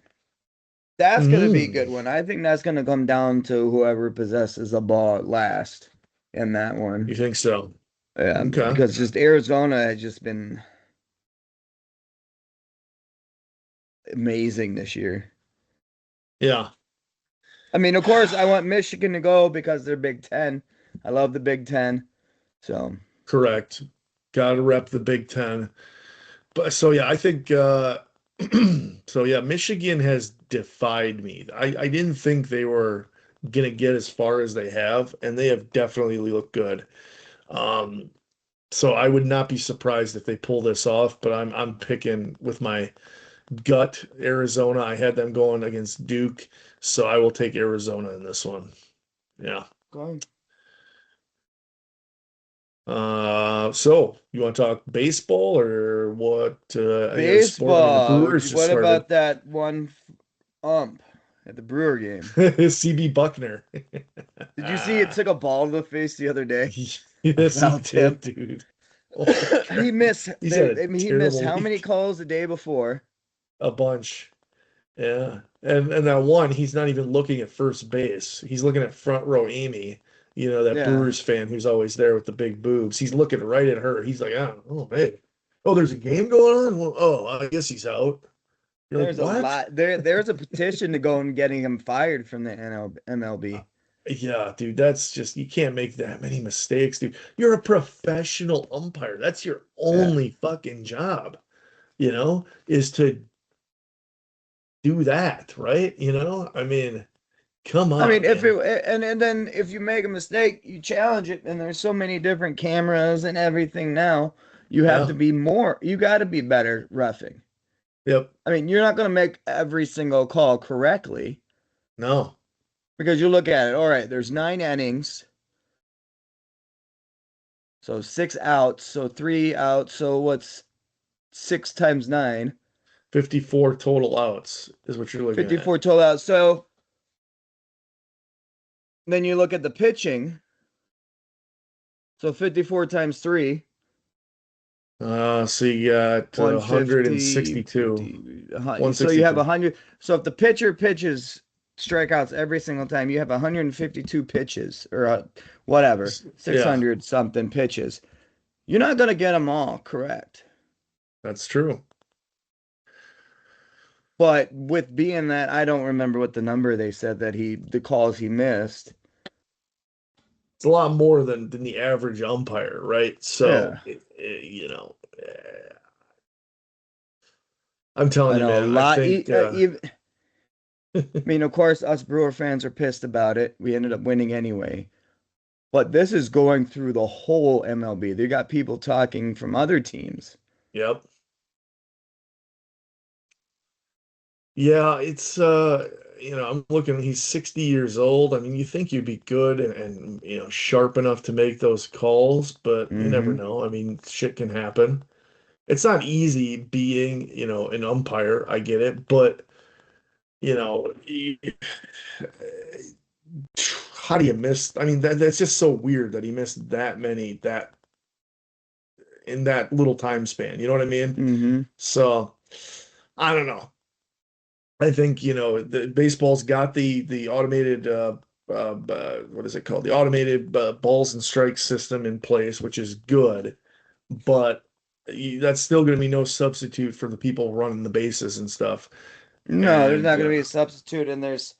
That's gonna be a good Mm, one. I think that's gonna come down to whoever possesses the ball at last in that you one. think so? Yeah, Okay. because just Arizona has just been amazing this year. Yeah, I mean, of course, I want Michigan to go because they're Big Ten. I love the Big Ten. So, correct. Got to rep the Big Ten. But so yeah, I think so yeah, Michigan has defied me. I didn't think they were gonna get as far as they have, and they have definitely looked good. Um, so I would not be surprised if they pull this off, but I'm picking with my gut Arizona. I had them going against Duke, so I will take Arizona in this one. Yeah. okay. So you want to talk baseball or what? Any other sport? I mean, the Baseball. Brewers just What started. about that one ump at the Brewer game? CB Buckner. Did you see it took a ball to the face the other day? A Yes, he foul tip. did, dude. Oh my He God. missed He's had a I mean, he missed terrible how many week. calls the day before? A bunch. Yeah. And that one, he's not even looking at first base. He's looking at front row Amy, You know, that Yeah. Brewers fan who's always there with the big boobs. He's looking right at her. He's like, oh, hey. Oh, there's a game going on? Well, oh, I guess he's out. You're like, There's a what? lot. There's a petition to go and getting him fired from the MLB. Yeah, dude, that's just you can't make that many mistakes, dude. You're a professional umpire. That's your Yeah. only fucking job, is to do that, right? I mean, come I mean, on, if man. it and then if you make a mistake, you challenge it, and there's so many different cameras and everything now. You have to Yeah. be more. You got to be better roughing. Yep. I mean, you're not going to make every single call correctly No. because you look at it. All right, there's 9 innings, so 6 outs, so 3 outs. So what's 6 times 9? 54 total outs is what you're looking at. 54 total outs. So then you look at the pitching. So 54 times 3. So you got 150, 162. 50, so you have 162. 100. So if the pitcher pitches strikeouts every single time, you have 152 pitches or whatever, Yeah, 600 something pitches. You're not going to get them all correct. that's true. But with being that, I don't remember what the number they said that the calls he missed. It's a lot more than the average umpire, right? So, Yeah. I'm telling I you, know a man, I lot. think Even, I mean, of course, us Brewer fans are pissed about it. We ended up winning anyway. But this is going through the whole MLB. They got people talking from other teams. yep. Yeah, it's I'm looking, he's 60 years old. I mean, you think you'd be good and sharp enough to make those calls, but you never Hmm. know. I mean, shit can happen. It's not easy being, an umpire. I get it, but you know, how do you miss? I mean, that's just so weird that he missed that many that in that little time span. You know what I mean? Hmm. So I don't know. I think, the baseball's got the automated what is it called? The automated balls and strikes system in place, which is good, but that's still going to be no substitute for the people running the bases and stuff. No, there's And not going to be a substitute, and there's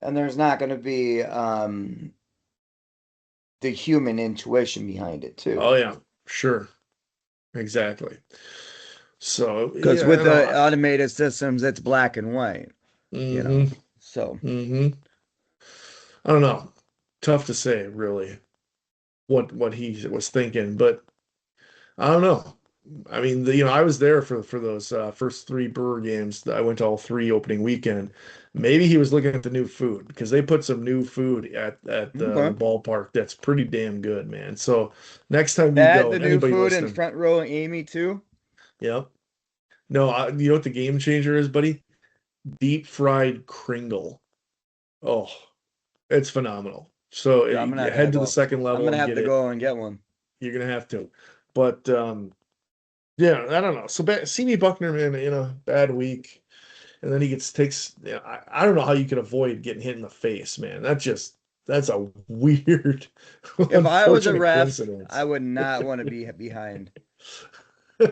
not going to be the human intuition behind it too. oh yeah, sure, exactly. So Because yeah, with the automated systems, it's black and white, you know. mm-hmm, So mm-hmm. I don't know. Tough to say, really, what he was thinking, but I don't know. I mean, I was there for those first three Brewer games. I went to all three opening weekend. Maybe he was looking at the new food because they put some new food at the okay. ballpark that's pretty damn good, man. So next time you That go, the and new anybody food in listening, front row Amy too. yeah, no, you know what the game changer is, buddy? Deep fried Kringle. Oh, it's phenomenal. So Yeah, I'm gonna you have to head to the go. second I'm level gonna and have get to it. go and get one. You're gonna have to, but yeah, I don't know. So CB Buckner, man, bad week. And then he takes. I don't know how you can avoid getting hit in the face, man. That's a weird, If I was a unfortunate ref, I coincidence. would not want to be behind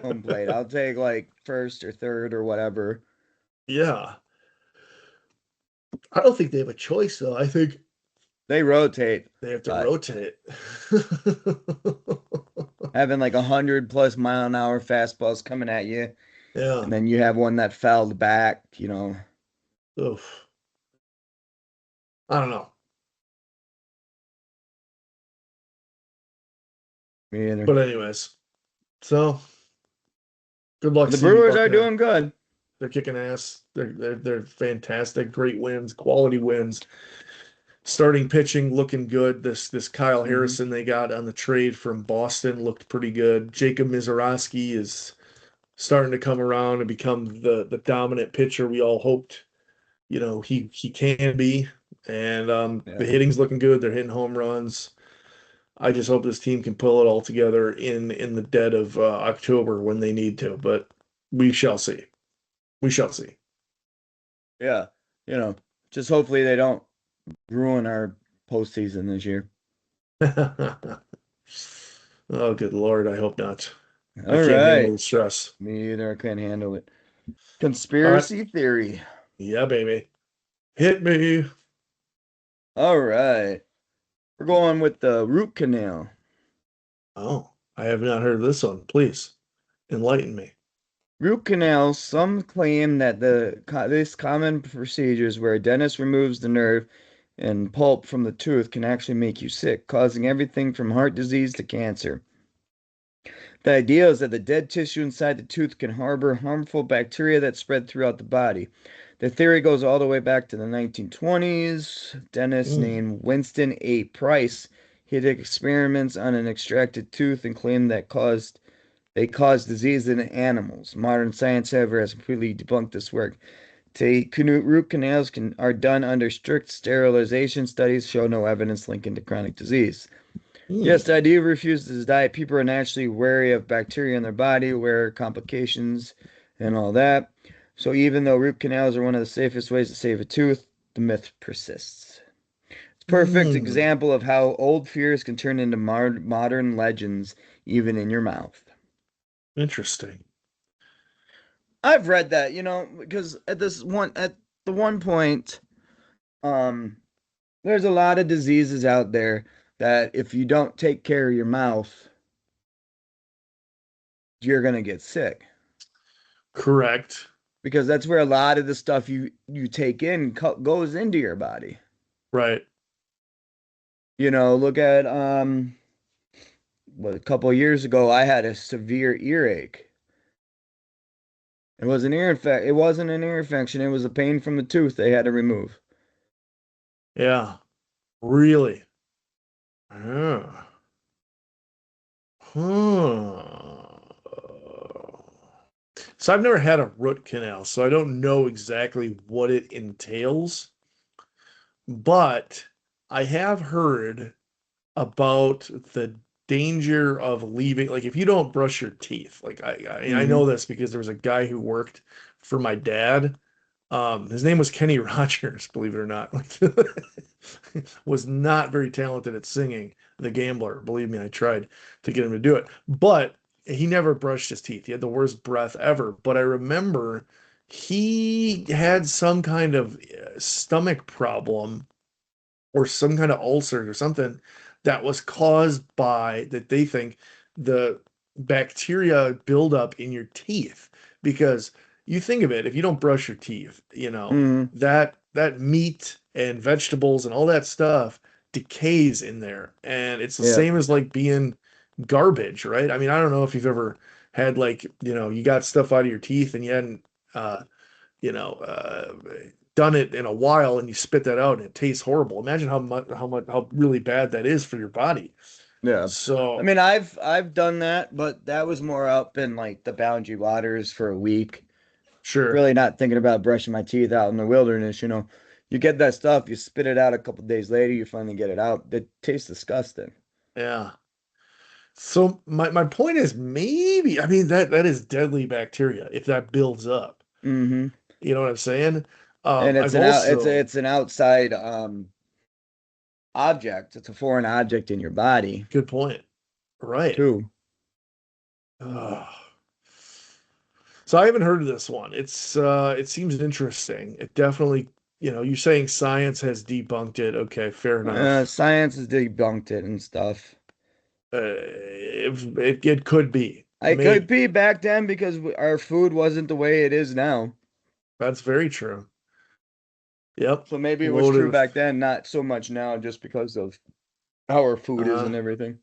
home plate. I'll take like first or third or whatever. Yeah, I don't think they have a choice though. I think They rotate, they have to but rotate. having like 100+ mile an hour fastballs coming at you, Yeah. and then you have one that fouled back, you know. Oof. I don't know. Me either. But anyways, so good luck, The CB Brewers are Buckner. doing good. They're kicking ass. They're fantastic. Great wins, quality wins. Starting pitching looking good. This Kyle Hmm. Harrison they got on the trade from Boston looked pretty good. Jacob Mizorowski is starting to come around and become the dominant pitcher we all hoped, he can be. And the Yeah. hitting's looking good. They're hitting home runs. I just hope this team can pull it all together in the dead of October when they need to. But we shall see. We shall see. Yeah. You know, just hopefully they don't ruin our postseason this year. Oh, good Lord, I hope not. I All can't handle right. the stress. Me either. I can't handle it. All right. Conspiracy theory. Yeah, baby. Hit me. All right. We're going with the root canal. Oh, I have not heard this one. Please enlighten me. Root canals, some claim that this common procedures where a dentist removes the nerve and pulp from the tooth can actually make you sick, causing everything from heart disease to cancer. The idea is that the dead tissue inside the tooth can harbor harmful bacteria that spread throughout the body. The theory goes all the way back to the 1920s. Dentist Mm, named Winston A. Price, he did experiments on an extracted tooth and claimed that they cause disease in animals. Modern science, however, has completely debunked this work. Root canals are done under strict sterilization. Studies show no evidence linking to chronic disease. Yes, mm, the idea of refuses to diet. People are naturally wary of bacteria in their body, where complications and all that. So even though root canals are one of the safest ways to save a tooth, the myth persists. It's a perfect mm. example of how old fears can turn into modern legends, even in your mouth. Interesting. I've read that, because at the one point, um, there's a lot of diseases out there that if you don't take care of your mouth, you're gonna get sick. Correct. Because that's where a lot of the stuff you take in goes into your body. Right. Look at a couple of years ago I had a severe earache. It was an It wasn't an ear infection. It was a pain from the tooth they had to remove. Yeah. Really. Yeah. Huh. So I've never had a root canal, so I don't know exactly what it entails, but I have heard about the danger of leaving, like if you don't brush your teeth. Like I Mm-hmm. know this because there was a guy who worked for my dad. His name was Kenny Rogers, believe it or not. Was not very talented at singing, the gambler. Believe me, I tried to get him to do it. But he never brushed his teeth. He had the worst breath ever. But I remember he had some kind of stomach problem or some kind of ulcer or something that was caused by that they think the bacteria buildup in your teeth. Because you think of it, if you don't brush your teeth, Mm-hmm. that meat and vegetables and all that stuff decays in there, and it's the Yeah. same as like being garbage, right? I mean, I don't know if you've ever had, like, you got stuff out of your teeth and you hadn't uh you know, done it in a while, and you spit that out and it tastes horrible. Imagine how really bad that is for your body. Yeah. I So mean, I've done that, but that was more up in like the Boundary Waters for a week. sure, Really not thinking about brushing my teeth out in the wilderness. You get that stuff, you spit it out a couple days later, you finally get it out. It tastes disgusting. yeah. So my point is, maybe, I mean, that is deadly bacteria if that builds up. Hmm. You know what I'm saying? And I've also it's an outside object. It's a foreign object in your body good point. Right. too. Ugh. So I haven't heard of this one. It seems interesting. It definitely, you're saying science has debunked it. Okay, fair enough. Science has debunked it and stuff. It could be, It could maybe. be back then because our food wasn't the way it is now. That's very true. Yep. So maybe it was Loaded true with, back then, not so much now, just because of how our food is and everything.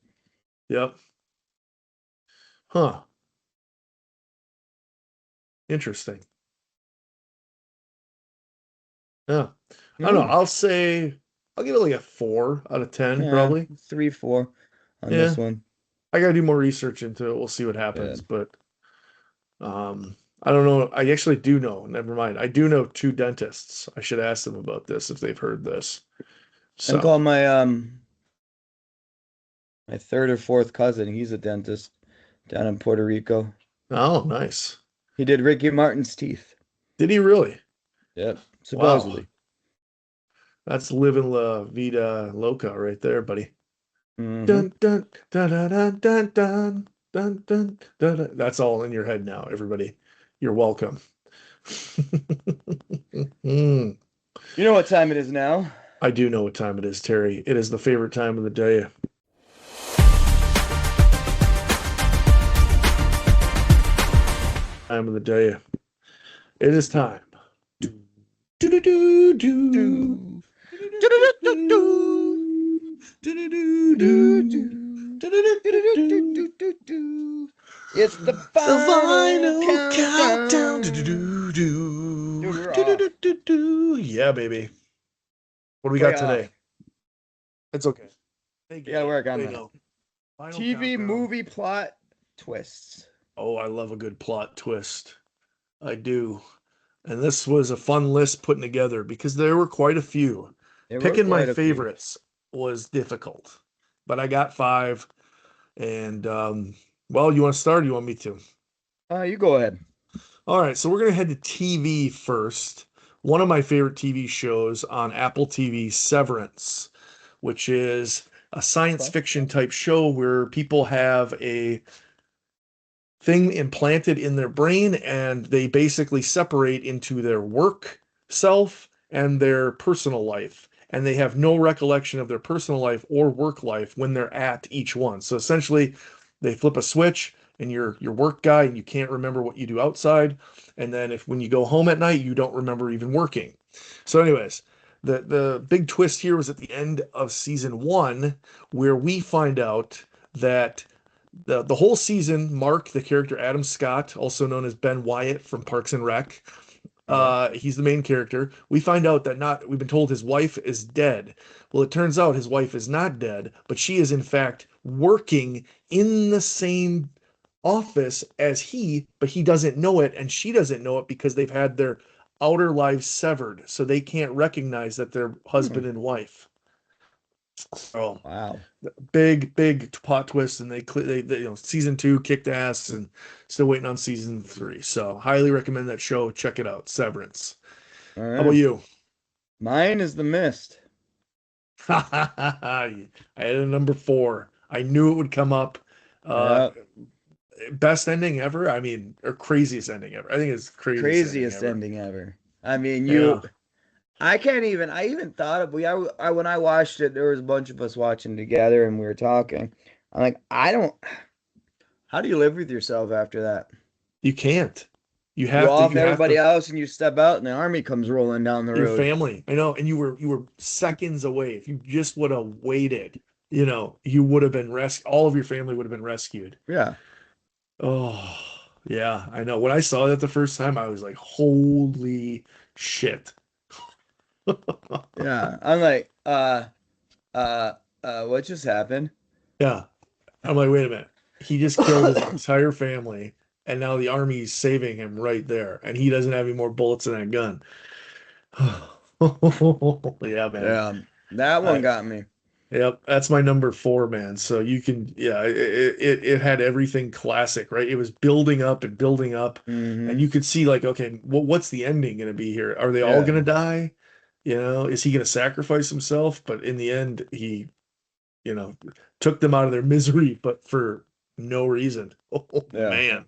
yep. Huh. Interesting. Yeah. I don't know. Yeah, I'll give it like a 4 out of 10, yeah, probably. 3, 4 on Yeah. this one. I gotta do more research into it. We'll see what Yeah, happens. But I don't know. I actually do know. Never mind. I do know two dentists. I should ask them about this if they've heard this. I can So, call my third or fourth cousin. He's a dentist down in Puerto Rico. oh, nice. He did Ricky Martin's teeth. Did he really? Yep, Wow. supposedly. That's living la vida loca right there, buddy. Mm-hmm. Dun dun dun dun dun dun dun dun dun dun. Dun. That's all in your head now, everybody. You're welcome. Mm. You know what time it is now? I do know what time it is, Terry. It is the favorite time of the day. Time of the day. It is time. Do do do do do. Do, Do do, do do, do, do do do, do. do, Do do do, do do, do, do. do, do, do. It's the The final final countdown. Do do countdown. do Dude, do we're do do off. do do. Yeah, baby. What do we Way got today? off. It's okay. They We get gotta it. work on They that. know. Final TV countdown. movie plot twists. Oh, I love a good plot twist. I do. And this was a fun list putting together because there were quite a few. There were Picking my quite a few. favorites was difficult, but I got five. And well, you want to start? Or you want me to? You go ahead. All right, so we're gonna head to TV first. One of my favorite TV shows on Apple TV, Severance, which is a science Okay. fiction type show where people have a thing implanted in their brain and they basically separate into their work self and their personal life. And they have no recollection of their personal life or work life when they're at each one. So essentially, they flip a switch and you're your work guy and you can't remember what you do outside. And then if when you go home at night, you don't remember even working. So, anyways, the big twist here was at the end of season one, where we find out that the whole season, Mark, the character Adam Scott, also known as Ben Wyatt from Parks and Rec, Okay. he's the main character. We find out that not we've been told his wife is dead. Well, it turns out his wife is not dead, but she is in fact working in the same office as he, but he doesn't know it, and she doesn't know it because they've had their outer lives severed, so they can't recognize that they're Hmm. husband and wife. So Wow. big plot twist, and they season two kicked ass, and still waiting on season three. So highly recommend that show. Check it out, Severance. All How about right. you? Mine is The Mist. I had a number four. I knew it would come up. Uh, Yep. best ending ever. I mean, or craziest ending ever. I think it's craziest ending Craziest ever. ending ever. I mean, Yeah, I can't even, I even thought of, when I watched it, there was a bunch of us watching together and we were talking. I'm like, how do you live with yourself after that? you can't. You You have to. off You have everybody to. else and you step out and the army comes rolling down the Your road. family. I know, and you were seconds away. If you just would have waited, you would have been all of your family would have been rescued. Yeah. Oh, yeah, I know. When I saw that the first time, I was like, holy shit. Yeah. I'm like, uh, what just happened? Yeah. I'm like, wait a minute. He just killed his entire family, and now the army's saving him right there, and he doesn't have any more bullets in that gun. Yeah, man. Yeah. That one I, got me. Yep, that's my number four, man. So you can, yeah, it had everything classic, right? It was building up, and Hmm. you could see like, okay, what's the ending going to be here? Are they all Yeah. going to die? Is he going to sacrifice himself? But in the end, he, you know, took them out of their misery, but for no reason. Oh Yeah. man,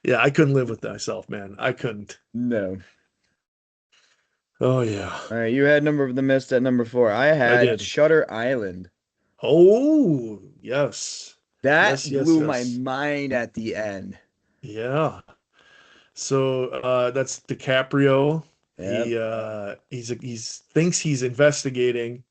yeah, I couldn't live with myself, man. I couldn't. No. Oh yeah, All right. You had Number of the Mist at number four. I I had did. Shutter Island. Oh yes, That yes, yes, blew my yes, mind at the end. yeah. So that's DiCaprio. Yep. He's thinks he's investigating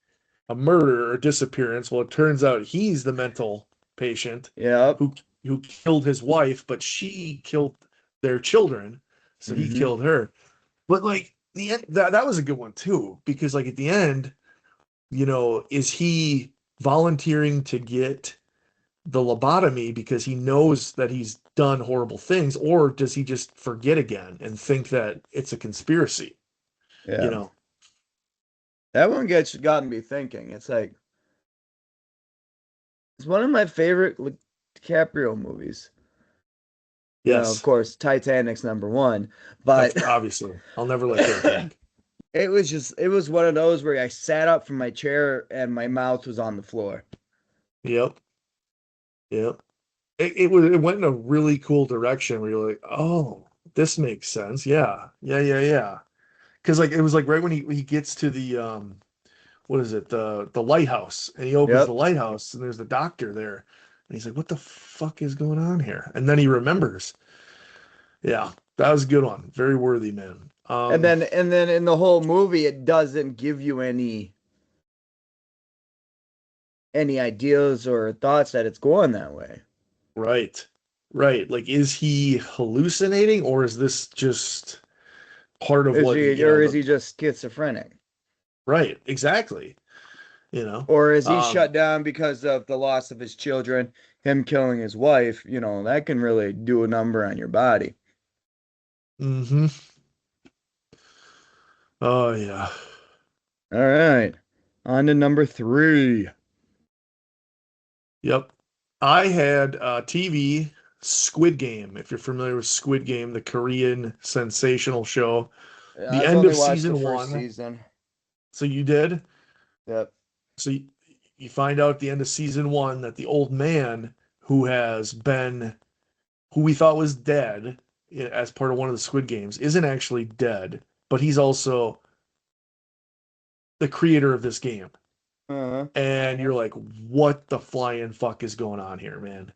a murder or disappearance. Well, it turns out he's the mental patient Yep. who who killed his wife, but she killed their children, so he Hmm. killed her. But like the end, that was a good one too, because like at the end, is he volunteering to get the lobotomy because he knows that he's done horrible things, or does he just forget again and think that it's a conspiracy? You Yeah. know? That one got me thinking. It's like it's one of my favorite DiCaprio movies. Of Yes, course, Titanic's number one, but obviously. I'll never let Titanic. it was one of those where I sat up from my chair and my mouth was on the floor. Yep. Yep. It went in a really cool direction where you're like, oh, this makes sense. Yeah. Yeah, yeah, yeah. Because like it was like right when he gets to the what is it, the lighthouse, and he opens the Yep. lighthouse and there's the doctor there. And he's like, what the fuck is going on here? And then he remembers. Yeah, that was a good one. Very worthy, man. And then in the whole movie, it doesn't give you any ideas or thoughts that it's going that way. Right. Right. Like, is he hallucinating or is this just part of Is what he, or is he just schizophrenic? right, exactly. You know? Or is he Um, shut down because of the loss of his children, him killing his wife? That can really do a number on your body. hmm Oh yeah. All right. On to number three. Yep. I had TV Squid Game, if you're familiar with Squid Game, the Korean sensational show. The I've end only of watched the season first one. season. So you did? Yep. So you find out at the end of season one that the old man who we thought was dead as part of one of the Squid Games, isn't actually dead, but he's also the creator of this game. Uh-huh. And you're like, what the flying fuck is going on here, man?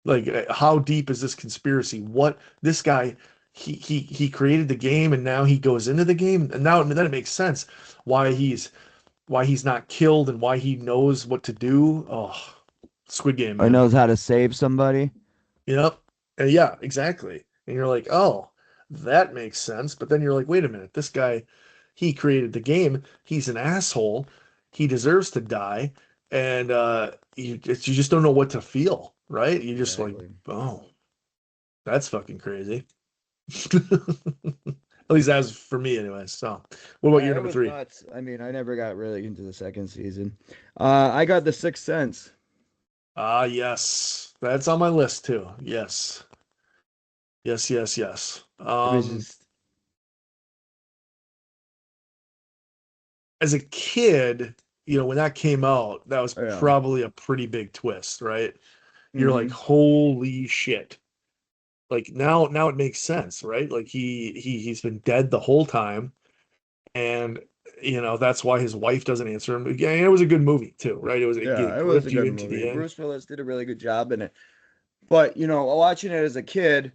Like, how deep is this conspiracy? What this guy, he created the game, and now he goes into the game, and now then it makes sense why he's not killed and why he knows what to do. Oh, Squid Game, Or man. knows how to save somebody. Yep. And yeah, exactly. And you're like, oh, that makes sense. But then you're like, wait a minute, this guy, he created the game. He's an asshole. He deserves to die. And you just don't know what to feel, right? You're just like, Exactly. oh, that's fucking crazy. At least that's for me, anyways. So, what about Yeah, your it number was three? nuts. I mean, I never got really into the second season. I got The Sixth Sense. Ah, yes, that's on my list too. Yes, yes, yes, yes. It was just, As a kid, when that came out, that was yeah. probably a pretty big twist, right? You're like, Mm-hmm. holy shit. Like now it makes sense, right? Like he's been dead the whole time, and that's why his wife doesn't answer him. Again, it was a good movie too, right? It Yeah, it was a gripped you good into movie. the end. Bruce Willis did a really good job in it. But, watching it as a kid,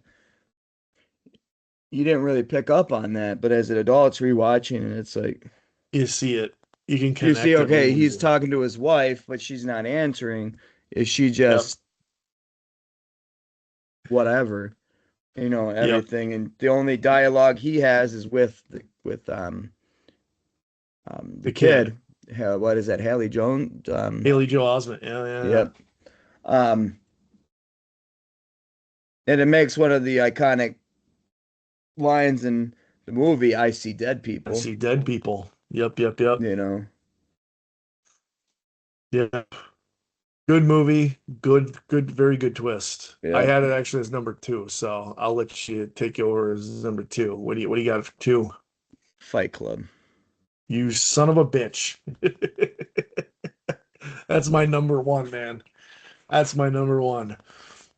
you didn't really pick up on that. But as an adult, rewatching it, it's like, You see it, you can you see, connect it okay, really he's easily. talking to his wife, but she's not answering. Is she Yep, just whatever? yep. Everything. And the only dialogue he has is with the The kid, kid. What is that? Haley Jones. Haley Joel Osment. Yeah, yeah, yeah. Yep. Um, and it makes one of the iconic lines in the movie, "I see dead I people." see dead people. Yep, yep, yep. You know. Yeah. Good movie, good, very good twist. I Yep. had it actually as number two, so I'll let you take over as number two. What do you got for two? Fight Club. You son of a bitch. That's my number one, man. That's my number one.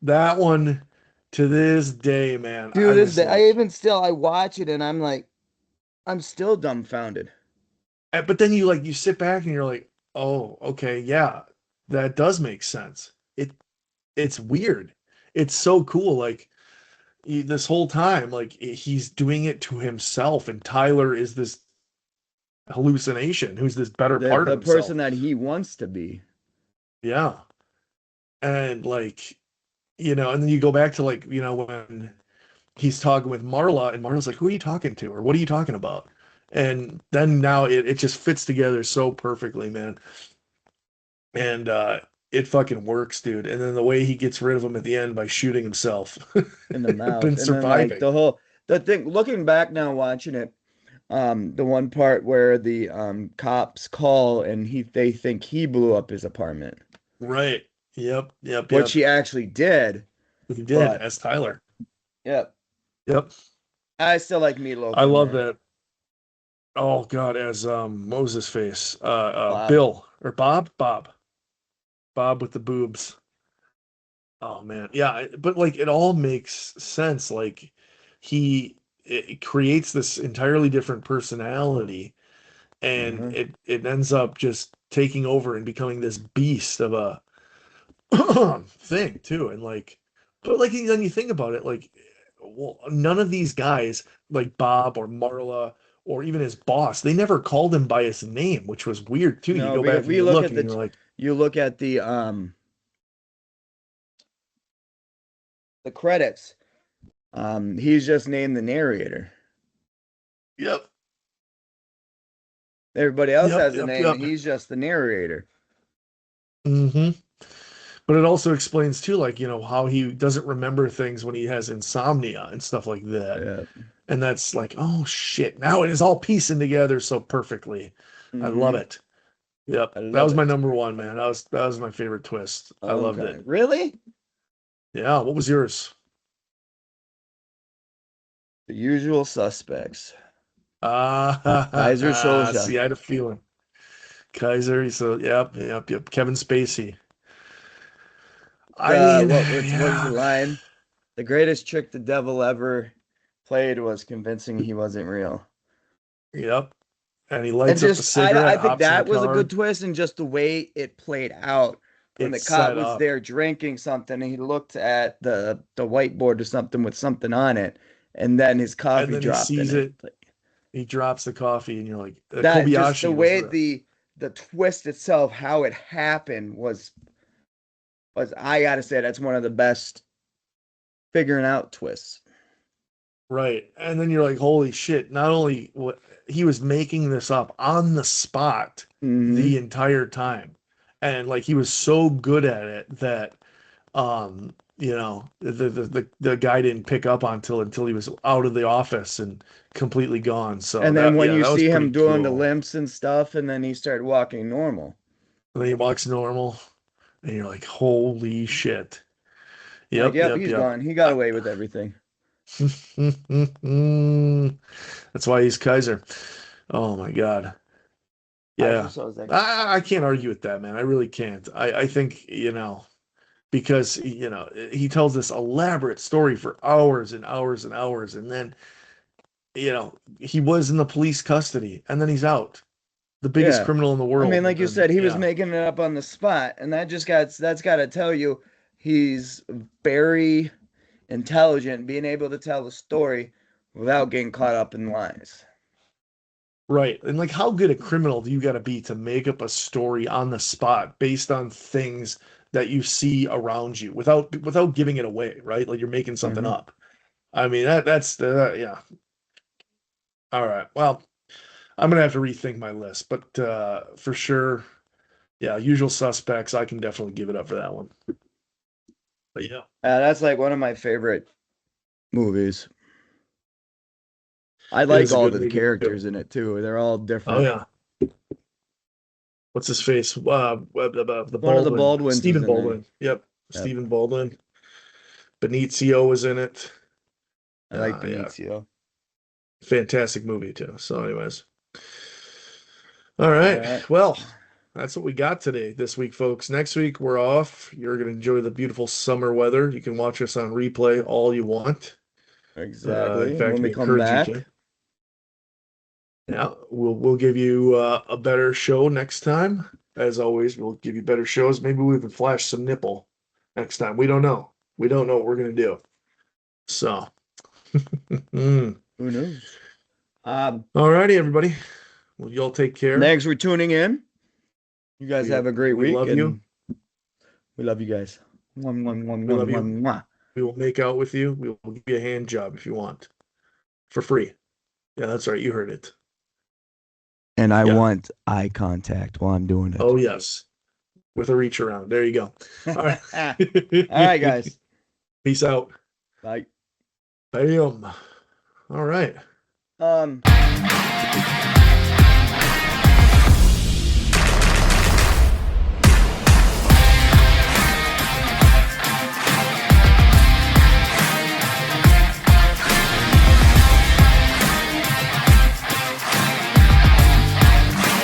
That one to this day, man, I Dude, this was day, I like, even still I watch it and I'm like, I'm still dumbfounded. but then you sit back and you're like, oh, okay, yeah, that does make sense. It's weird. It's so cool. Like this whole time, like he's doing it to himself, and Tyler is this hallucination who's this better part of The himself. person that he wants to be. Yeah. And like, and then you go back to like, when he's talking with Marla, and Marla's like, who are you talking to? Or what are you talking about? And then now it just fits together so perfectly, man. And it fucking works, dude. And then the way he gets rid of him at the end by shooting himself In the mouth. and And then like surviving. the thing looking back now watching it, the one part where the cops call and they think he blew up his apartment, Right. Yep. Yep. which Yep. he actually did. He did But as Tyler. yeah, Yep. I still like Meatloaf I in love there. that. Oh God, as what was his face? Bob. Bill or Bob? Bob. Bob with the boobs. Oh man, yeah, but like it all makes sense. Like he it creates this entirely different personality, and Uh-huh. it ends up just taking over and becoming this beast of a thing too. And like, but like then you think about it, like, well, none of these guys, like Bob or Marla or even his boss, they never called him by his name, which was weird too. You No, go back and we you look look at and you're like, you look at the credits. He's just named the narrator. yep, Everybody else yep, has a yep, name, yep. and he's just the narrator. hmm But it also explains too, like, how he doesn't remember things when he has insomnia and stuff like that. Yeah. And that's like, oh shit, now it is all piecing together so perfectly. I love Hmm. it. Yep. I That love was my it. number one, man. That was my favorite twist. I loved Okay. it. Really? Yeah, what was yours? The usual suspects. Kaiser Ah, Soja. see, I had a feeling. Kaiser, so yep, yep, yep. Kevin Spacey. I The mean, what was the yeah, line? The greatest trick the devil ever played was convincing he wasn't real. yep. And he And lights up the just I cigarette, think hops in the that was a car. good twist, and just the way it played out when the It's cop set was up. there drinking something, and he looked at the whiteboard or something with something on it, and then his And coffee then he dropped in sees it. it. He drops the coffee, and you're like, That just the Kobayashi was way the the twist itself, how it happened was I gotta say that's one of the best figuring out twists. right. And then you're like, holy shit! Not only what he was making this up on the spot Hmm. the entire time, and like he was so good at it that the guy didn't pick up until he was out of the office and completely gone. So And then that when yeah, you that was see him pretty doing the cool. limps and stuff, and then he started walking normal. And then he walks normal, and you're like, holy shit! Like, Yep, yep, yep, he's yep. gone. He got away with everything. That's why he's Kaiser. Oh my God. Kaiser Yeah. Soze. I can't argue with that, man. I really can't. I think, because, he tells this elaborate story for hours and hours and hours. And then, he was in the police custody and then he's out. The biggest Yeah. criminal in the I mean, world. like And you then, said, he was yeah. making it up on the spot, and that's got to tell you he's very intelligent, being able to tell the story without getting caught up in lies. Right. And like, how good a criminal do you got to be to make up a story on the spot based on things that you see around you without giving it away, right? Like you're making something Hmm. up. I mean, that's the yeah. All right. Well, I'm gonna have to rethink my list, but for sure, yeah, Usual Suspects, I can definitely give it up for that one. But yeah, That's like one of my favorite movies. I it like is a all good the movie too. characters in it too. They're all Oh different. yeah. What's his face? The One of the Baldwin, Baldwins is Stephen in there. Baldwin. Yep, Yep. Stephen Baldwin. Benicio was in it. I like Yeah, Benicio. fantastic movie too. So, anyways, all All right. right. Well, that's what we got today, this week, folks. Next week we're off. You're gonna enjoy the beautiful summer weather. You can watch us on replay all you want. In Exactly. And fact, when we we come encourage you to. back, Yeah, we'll give you a better show next time. As always, we'll give you better shows. Maybe we even flash some nipple next time. We don't know. We don't know what we're gonna do. So, mm. who knows? Um, All righty, everybody. Well, y'all take care. Thanks for tuning in. You guys We have a great we week, love you. and we love you guys. Mwah, mwah, mwah, We mwah, love mwah, you. mwah. We will make out with you. We will give you a hand job if you want, for free. Yeah, that's right. You heard it. And I Yeah. want eye contact while I'm doing it. Oh yes, with a reach around. There you go. All right. All right, guys. Peace out. Bye. Bam. All right. Um.